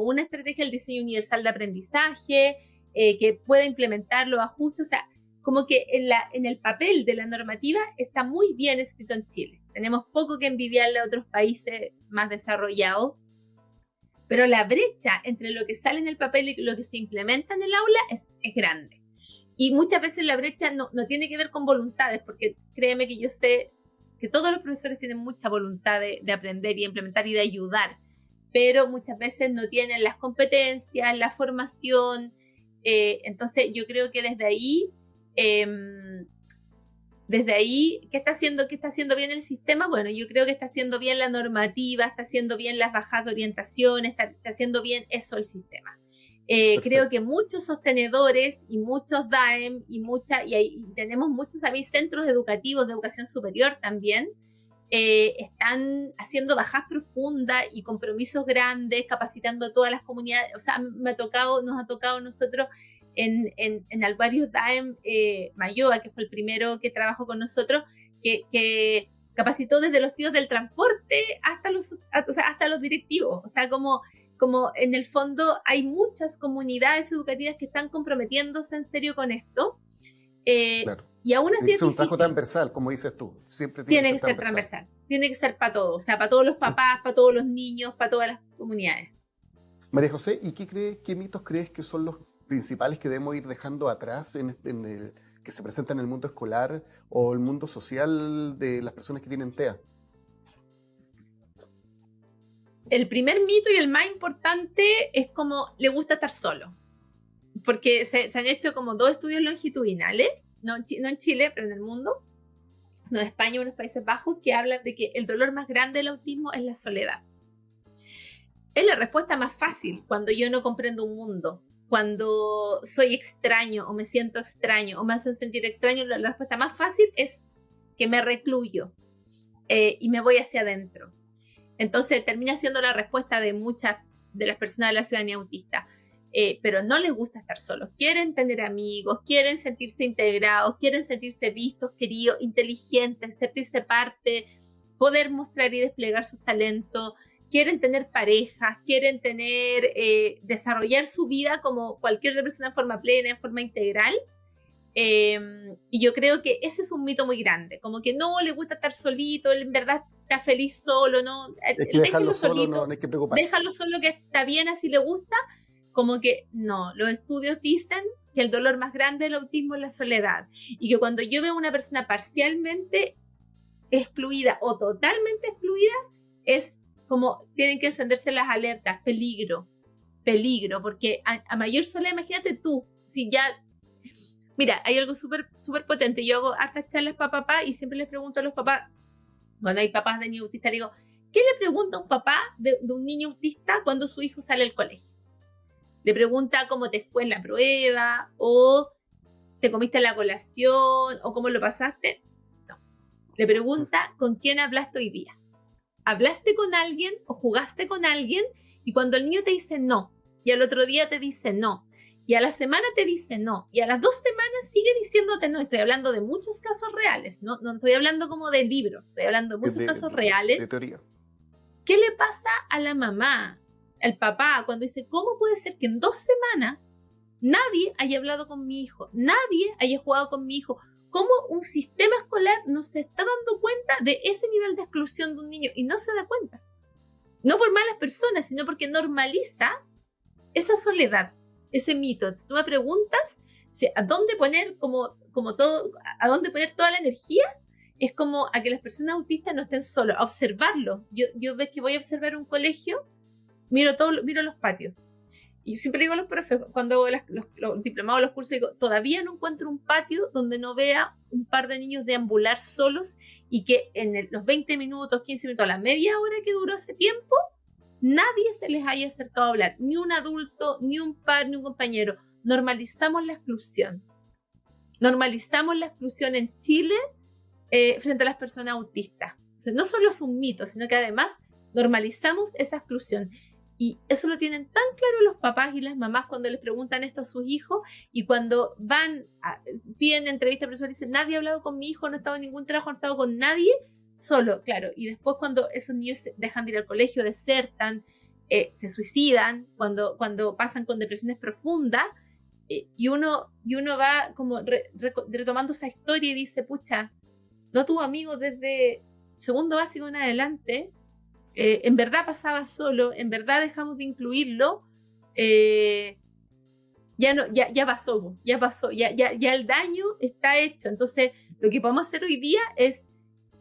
Speaker 1: una estrategia el diseño universal de aprendizaje, que pueda implementar los ajustes. O sea, como que en el papel de la normativa está muy bien escrito en Chile. Tenemos poco que envidiarle a otros países más desarrollados, pero la brecha entre lo que sale en el papel y lo que se implementa en el aula es grande. Y muchas veces la brecha no tiene que ver con voluntades, porque créeme que yo sé que todos los profesores tienen mucha voluntad de aprender y implementar y de ayudar, pero muchas veces no tienen las competencias, la formación. Entonces yo creo que desde ahí, ¿qué está haciendo bien el sistema? Bueno, yo creo que está haciendo bien la normativa, está haciendo bien las bajadas de orientación, está haciendo bien eso el sistema. Creo que muchos sostenedores y muchos DAEM y tenemos muchos centros educativos de educación superior también, están haciendo bajas profundas y compromisos grandes, capacitando a todas las comunidades. O sea, nos ha tocado a nosotros en Alvarius DAEM Mayoa, que fue el primero que trabajó con nosotros, que capacitó desde los tíos del transporte hasta los directivos. O sea, como en el fondo hay muchas comunidades educativas que están comprometiéndose en serio con esto.
Speaker 2: Claro.
Speaker 1: Y aún así
Speaker 2: es un trabajo transversal, como dices tú. Siempre
Speaker 1: tiene que ser transversal. Tiene que ser para todos. O sea, para todos los papás, para todos los niños, para todas las comunidades.
Speaker 2: María José, ¿y qué mitos crees que son los principales que debemos ir dejando atrás que se presentan en el mundo escolar o el mundo social de las personas que tienen TEA?
Speaker 1: El primer mito y el más importante es como le gusta estar solo. Porque se han hecho como 2 estudios longitudinales, no en Chile, pero en el mundo, no en España o en los Países Bajos, que hablan de que el dolor más grande del autismo es la soledad. Es la respuesta más fácil cuando yo no comprendo un mundo, cuando soy extraño o me siento extraño o me hacen sentir extraño. La respuesta más fácil es que me recluyo y me voy hacia adentro. Entonces termina siendo la respuesta de muchas de las personas de la ciudadanía autista. Pero no les gusta estar solos, quieren tener amigos, quieren sentirse integrados, quieren sentirse vistos, queridos, inteligentes, sentirse parte, poder mostrar y desplegar sus talentos, quieren tener parejas, quieren desarrollar su vida como cualquier persona en forma plena, en forma integral. Y yo creo que ese es un mito muy grande, como que no le gusta estar solito, él en verdad está feliz solo, ¿no?
Speaker 2: Es que dejarlo solo, no hay que preocuparse.
Speaker 1: Déjalo solo, que está bien, así le gusta. Como que no, los estudios dicen que el dolor más grande del autismo es la soledad, y que cuando yo veo a una persona parcialmente excluida o totalmente excluida, es como tienen que encenderse las alertas, peligro, porque a mayor soledad, imagínate tú, si ya, mira, hay algo súper potente. Yo hago hartas charlas para papá y siempre les pregunto a los papás, cuando hay papás de niño autista, digo, ¿qué le pregunta un papá de un niño autista cuando su hijo sale del colegio? Le pregunta cómo te fue en la prueba, o te comiste la colación, o cómo lo pasaste. No. Le pregunta con quién hablaste hoy día. ¿Hablaste con alguien o jugaste con alguien? Y cuando el niño te dice no, y al otro día te dice no, y a la semana te dice no, y a las 2 semanas sigue diciéndote no. Estoy hablando de muchos casos reales, no estoy hablando como de libros, estoy hablando de muchos casos reales.
Speaker 2: De teoría.
Speaker 1: ¿Qué le pasa a la mamá, al papá, cuando dice, ¿cómo puede ser que en 2 semanas nadie haya hablado con mi hijo, nadie haya jugado con mi hijo? ¿Cómo un sistema escolar no se está dando cuenta de ese nivel de exclusión de un niño? Y no se da cuenta. No por malas personas, sino porque normaliza esa soledad, ese mito. Entonces tú me preguntas a dónde poner como todo, a dónde poner toda la energía. Es como a que las personas autistas no estén solos, a observarlo. Yo ves que voy a observar un colegio, miro los patios. Y siempre digo a los profes, cuando hago los diplomados, los cursos, digo, todavía no encuentro un patio donde no vea un par de niños deambular solos, y que en los 20 minutos, 15 minutos, a la media hora que duró ese tiempo, nadie se les haya acercado a hablar. Ni un adulto, ni un par, ni un compañero. Normalizamos la exclusión. Normalizamos la exclusión en Chile frente a las personas autistas. O sea, no solo es un mito, sino que además normalizamos esa exclusión. Y eso lo tienen tan claro los papás y las mamás cuando les preguntan esto a sus hijos, y cuando piden entrevista a personas y dicen, nadie ha hablado con mi hijo, no he estado en ningún trabajo, no he estado con nadie, solo, claro. Y después cuando esos niños dejan de ir al colegio, desertan, se suicidan, cuando pasan con depresiones profundas, y uno va como retomando esa historia y dice, pucha, no tuvo amigos desde segundo básico en adelante, en verdad pasaba solo, en verdad dejamos de incluirlo, ya pasó, ya el daño está hecho. Entonces lo que podemos hacer hoy día es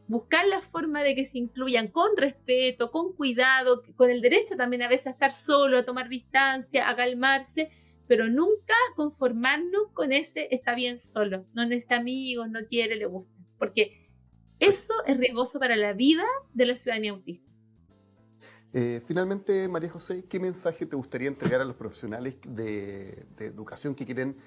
Speaker 1: buscar la forma de que se incluyan con respeto, con cuidado, con el derecho también a veces a estar solo, a tomar distancia, a calmarse, pero nunca conformarnos con ese está bien solo, no necesita amigos, no quiere, le gusta, porque eso es riesgoso para la vida de la ciudadanía autista.
Speaker 2: Finalmente, María José, ¿qué mensaje te gustaría entregar a los profesionales de educación que quieren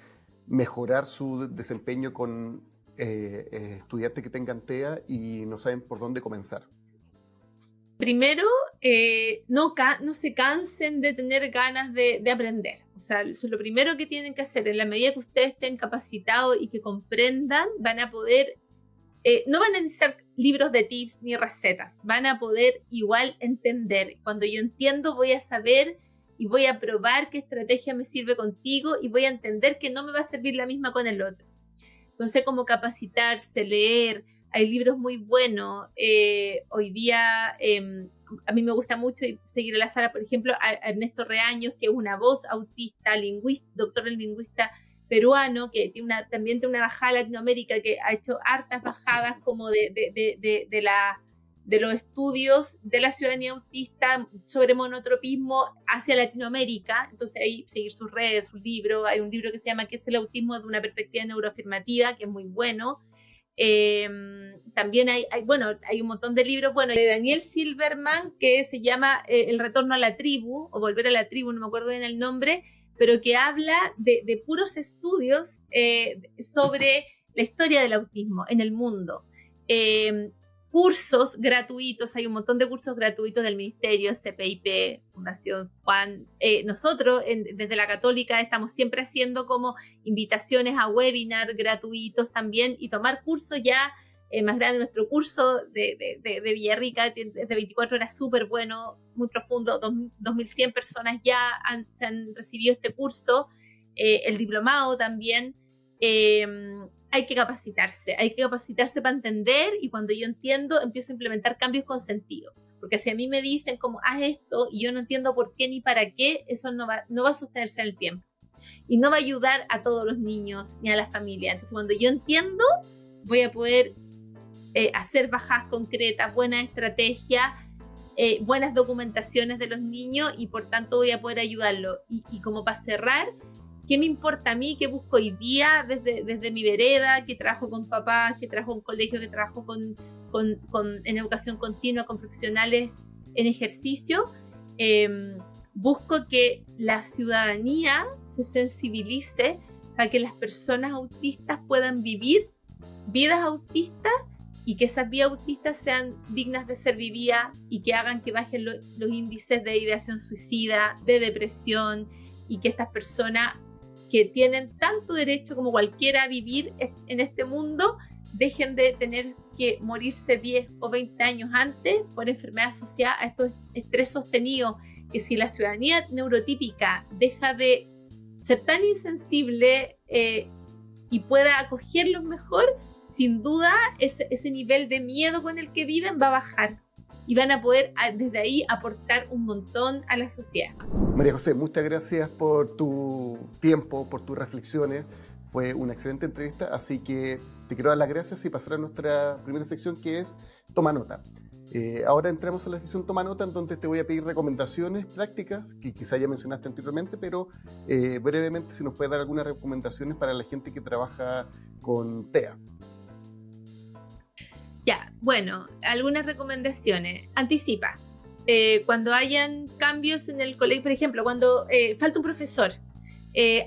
Speaker 2: mejorar su desempeño con estudiantes que tengan TEA y no saben por dónde comenzar?
Speaker 1: Primero, no se cansen de tener ganas de aprender. O sea, eso es lo primero que tienen que hacer. En la medida que ustedes estén capacitados y que comprendan, van a poder no van a necesitar libros de tips ni recetas, van a poder igual entender. Cuando yo entiendo, voy a saber y voy a probar qué estrategia me sirve contigo y voy a entender que no me va a servir la misma con el otro. Entonces, como capacitarse, leer, hay libros muy buenos. Hoy día, a mí me gusta mucho seguir a la Sara, por ejemplo, a Ernesto Reaños, que es una voz autista, doctor en lingüista peruano, que también tiene una bajada a Latinoamérica, que ha hecho hartas bajadas como de los estudios de la ciudadanía autista sobre monotropismo hacia Latinoamérica. Entonces ahí seguir sus redes, sus libros. Hay un libro que se llama ¿Qué es el autismo? De una perspectiva neuroafirmativa, que es muy bueno. También hay un montón de libros, de Daniel Silverman, que se llama El retorno a la tribu, o Volver a la tribu, no me acuerdo bien el nombre, pero que habla de puros estudios sobre la historia del autismo en el mundo. Cursos gratuitos, hay un montón de cursos gratuitos del Ministerio, CPIP, Fundación Juan. Nosotros, desde la Católica, estamos siempre haciendo como invitaciones a webinar gratuitos también, y tomar cursos ya más grandes. Nuestro curso de Villarrica, de 24 horas, súper bueno, muy profundo, 2.100 personas ya se han recibido este curso, el diplomado también. Hay que capacitarse para entender, y cuando yo entiendo, empiezo a implementar cambios con sentido. Porque si a mí me dicen como haz esto y yo no entiendo por qué ni para qué, eso no va a sostenerse en el tiempo. Y no va a ayudar a todos los niños ni a la familia. Entonces, cuando yo entiendo, voy a poder hacer bajadas concretas, buenas estrategias, buenas documentaciones de los niños, y por tanto voy a poder ayudarlos. Y como para cerrar, ¿qué me importa a mí? ¿Qué busco hoy día desde mi vereda? Que trabajo con papás, que trabajo en colegio, que trabajo en educación continua, con profesionales en ejercicio. Busco que la ciudadanía se sensibilice para que las personas autistas puedan vivir vidas autistas, y que esas vidas autistas sean dignas de ser vividas, y que hagan que bajen los índices de ideación suicida, de depresión, y que estas personas que tienen tanto derecho como cualquiera a vivir en este mundo, dejen de tener que morirse 10 o 20 años antes por enfermedad asociada a estos estrés sostenidos. Que si la ciudadanía neurotípica deja de ser tan insensible y pueda acogerlos mejor, sin duda ese nivel de miedo con el que viven va a bajar, y van a poder desde ahí aportar un montón a la sociedad.
Speaker 2: María José, muchas gracias por tu tiempo, por tus reflexiones. Fue una excelente entrevista, así que te quiero dar las gracias y pasar a nuestra primera sección, que es Toma Nota. Ahora entramos a la sección Toma Nota, en donde te voy a pedir recomendaciones prácticas que quizá ya mencionaste anteriormente, pero brevemente si nos puedes dar algunas recomendaciones para la gente que trabaja con TEA.
Speaker 1: Ya, bueno, algunas recomendaciones. Anticipa. Cuando hayan cambios en el colegio, por ejemplo, cuando falta un profesor,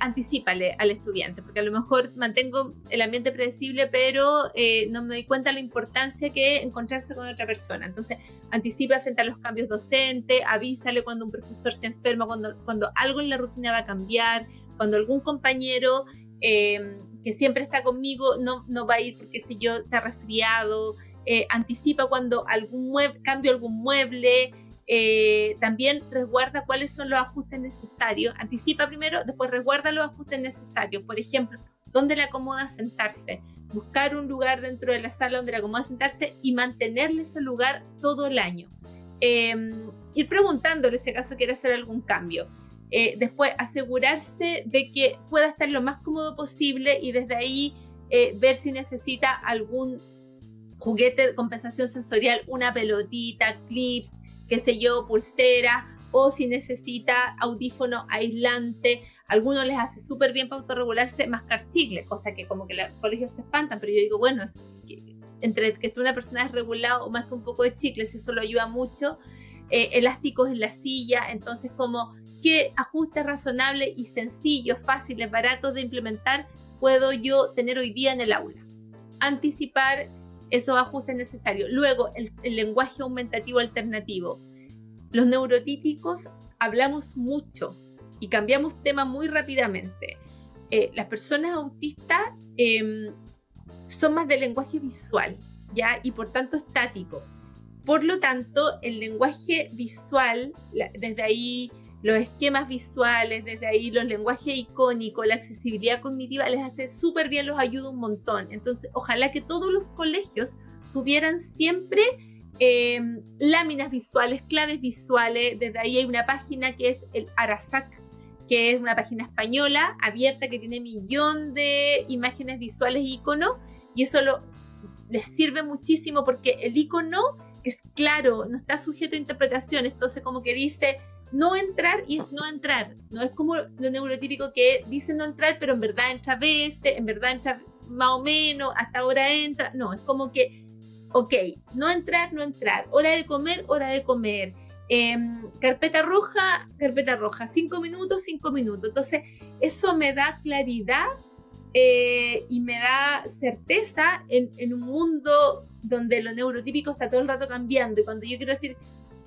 Speaker 1: anticípale al estudiante, porque a lo mejor mantengo el ambiente predecible, pero no me doy cuenta de la importancia que es encontrarse con otra persona. Entonces, anticipa frente a los cambios docentes, avísale cuando un profesor se enferma, cuando algo en la rutina va a cambiar, cuando algún compañero que siempre está conmigo no va a ir porque si yo está resfriado. Anticipa cuando cambio algún mueble. También resguarda cuáles son los ajustes necesarios. Anticipa primero, después resguarda los ajustes necesarios. Por ejemplo, ¿dónde le acomoda sentarse? Buscar un lugar dentro de la sala donde le acomoda sentarse y mantenerle ese lugar todo el año. Ir preguntándole si acaso quiere hacer algún cambio. Después asegurarse de que pueda estar lo más cómodo posible, y desde ahí ver si necesita algún juguete de compensación sensorial, una pelotita, clips, qué sé yo, pulsera, o si necesita audífono aislante. Algunos les hace súper bien para autorregularse mascar chicle, cosa que como que los colegios se espantan, pero yo digo, bueno, entre que esté una persona desregulada o más que un poco de chicle, si eso lo ayuda mucho. Elásticos en la silla. Entonces, como qué ajustes razonables y sencillos, fáciles, baratos de implementar puedo yo tener hoy día en el aula. Anticipar esos ajustes necesarios. Luego, el lenguaje aumentativo alternativo. Los neurotípicos hablamos mucho y cambiamos tema muy rápidamente. Las personas autistas son más de lenguaje visual, ¿ya? Y por tanto estático. Por lo tanto, el lenguaje visual, desde ahí los esquemas visuales, desde ahí los lenguajes icónicos, la accesibilidad cognitiva les hace súper bien, los ayuda un montón. Entonces, ojalá que todos los colegios tuvieran siempre láminas visuales, claves visuales. Desde ahí hay una página que es el Arasac, que es una página española abierta que tiene 1.000.000 de imágenes visuales e iconos, y eso les sirve muchísimo porque el icono es claro, no está sujeto a interpretación. Entonces como que dice no entrar y es no entrar, no es como lo neurotípico que dice no entrar pero en verdad entra a veces, en verdad entra más o menos, hasta ahora entra. No, es como que ok, no entrar, hora de comer, carpeta roja, 5 minutos. Entonces eso me da claridad y me da certeza en un mundo donde lo neurotípico está todo el rato cambiando, y cuando yo quiero decir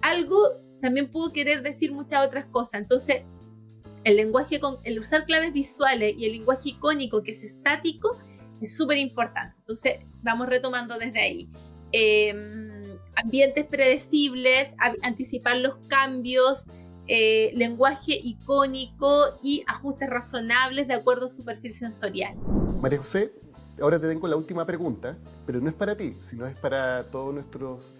Speaker 1: algo también puedo querer decir muchas otras cosas. Entonces el usar claves visuales y el lenguaje icónico que es estático es súper importante. Entonces vamos retomando desde ahí. Ambientes predecibles, anticipar los cambios, lenguaje icónico y ajustes razonables de acuerdo a su perfil sensorial.
Speaker 2: María José, ahora te tengo la última pregunta, pero no es para ti, sino es para todos nuestros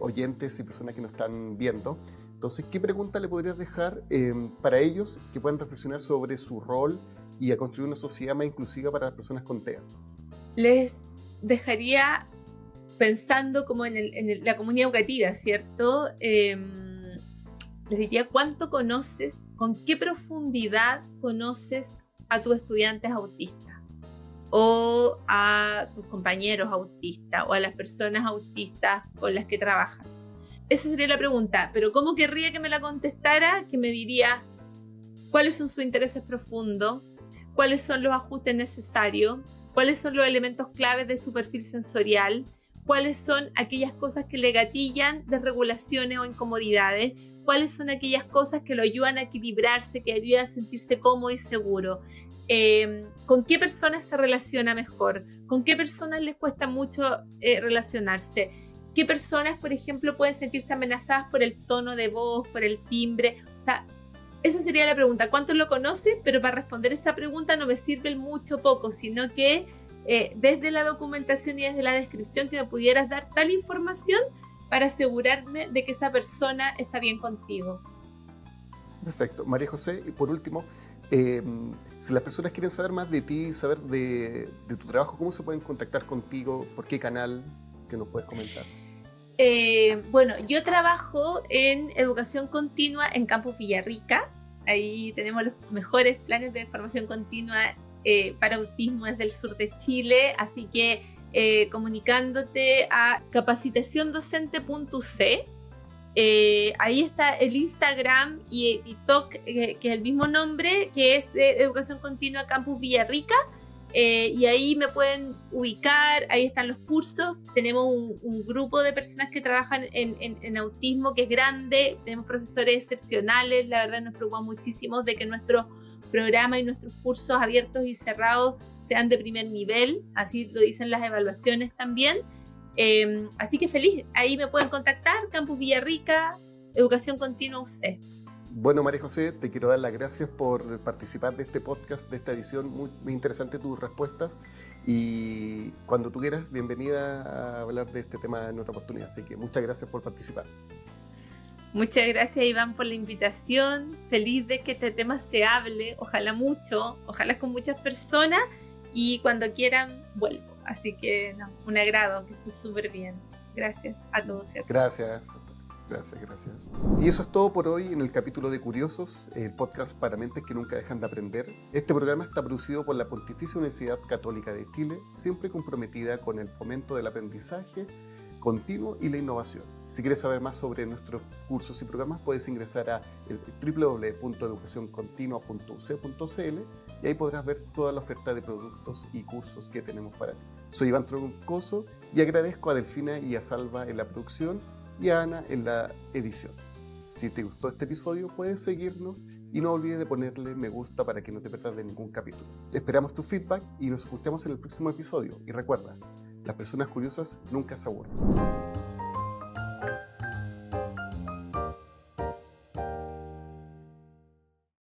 Speaker 2: oyentes y personas que nos están viendo. Entonces, ¿qué pregunta le podrías dejar para ellos que puedan reflexionar sobre su rol y a construir una sociedad más inclusiva para las personas con TEA?
Speaker 1: Les dejaría pensando como en la comunidad educativa, ¿cierto? Les diría cuánto conoces, con qué profundidad conoces a tus estudiantes autistas o a tus compañeros autistas o a las personas autistas con las que trabajas. Esa sería la pregunta, pero ¿cómo querría que me la contestara? Que me diría cuáles son sus intereses profundos, cuáles son los ajustes necesarios, cuáles son los elementos claves de su perfil sensorial, cuáles son aquellas cosas que le gatillan desregulaciones o incomodidades, cuáles son aquellas cosas que lo ayudan a equilibrarse, que ayudan a sentirse cómodo y seguro. ¿Con qué personas se relaciona mejor? ¿Con qué personas les cuesta mucho relacionarse? ¿Qué personas, por ejemplo, pueden sentirse amenazadas por el tono de voz, por el timbre? O sea, esa sería la pregunta. ¿Cuántos lo conocen? Pero para responder esa pregunta no me sirve el mucho o poco, sino que desde la documentación y desde la descripción que me pudieras dar tal información para asegurarme de que esa persona está bien contigo.
Speaker 2: Perfecto. María José, y por último, si las personas quieren saber más de ti, saber de tu trabajo, ¿cómo se pueden contactar contigo? ¿Por qué canal? ¿Qué nos puedes comentar?
Speaker 1: Bueno, yo trabajo en educación continua en Campus Villarrica. Ahí tenemos los mejores planes de formación continua para autismo desde el sur de Chile, así que comunicándote a capacitaciondocente.c. Ahí está el Instagram y TikTok, que es el mismo nombre, que es de Educación Continua Campus Villarrica, y ahí me pueden ubicar. Ahí están los cursos. Tenemos un grupo de personas que trabajan en autismo que es grande, tenemos profesores excepcionales. La verdad nos preocupa muchísimo de que nuestros programas y nuestros cursos abiertos y cerrados sean de primer nivel, así lo dicen las evaluaciones también. Así que feliz, ahí me pueden contactar, Campus Villarrica, Educación Continua UC.
Speaker 2: Bueno, María José, te quiero dar las gracias por participar de este podcast, de esta edición. Muy interesante tus respuestas, y cuando tú quieras, bienvenida a hablar de este tema en otra oportunidad. Así que muchas gracias por participar.
Speaker 1: Muchas gracias, Iván, por la invitación. Feliz de que este tema se hable, ojalá mucho, ojalá con muchas personas, y cuando quieran vuelvo. Así que un agrado, que estés súper bien. Gracias a todos y a todas.
Speaker 2: Gracias. Y eso es todo por hoy en el capítulo de Curiosos, el podcast para mentes que nunca dejan de aprender. Este programa está producido por la Pontificia Universidad Católica de Chile, siempre comprometida con el fomento del aprendizaje continuo y la innovación. Si quieres saber más sobre nuestros cursos y programas, puedes ingresar a www.educacioncontinua.uc.cl y ahí podrás ver toda la oferta de productos y cursos que tenemos para ti. Soy Iván Troncoso y agradezco a Delfina y a Salva en la producción y a Ana en la edición. Si te gustó este episodio, puedes seguirnos y no olvides de ponerle me gusta para que no te pierdas de ningún capítulo. Esperamos tu feedback y nos escuchamos en el próximo episodio. Y recuerda, las personas curiosas nunca se aburren.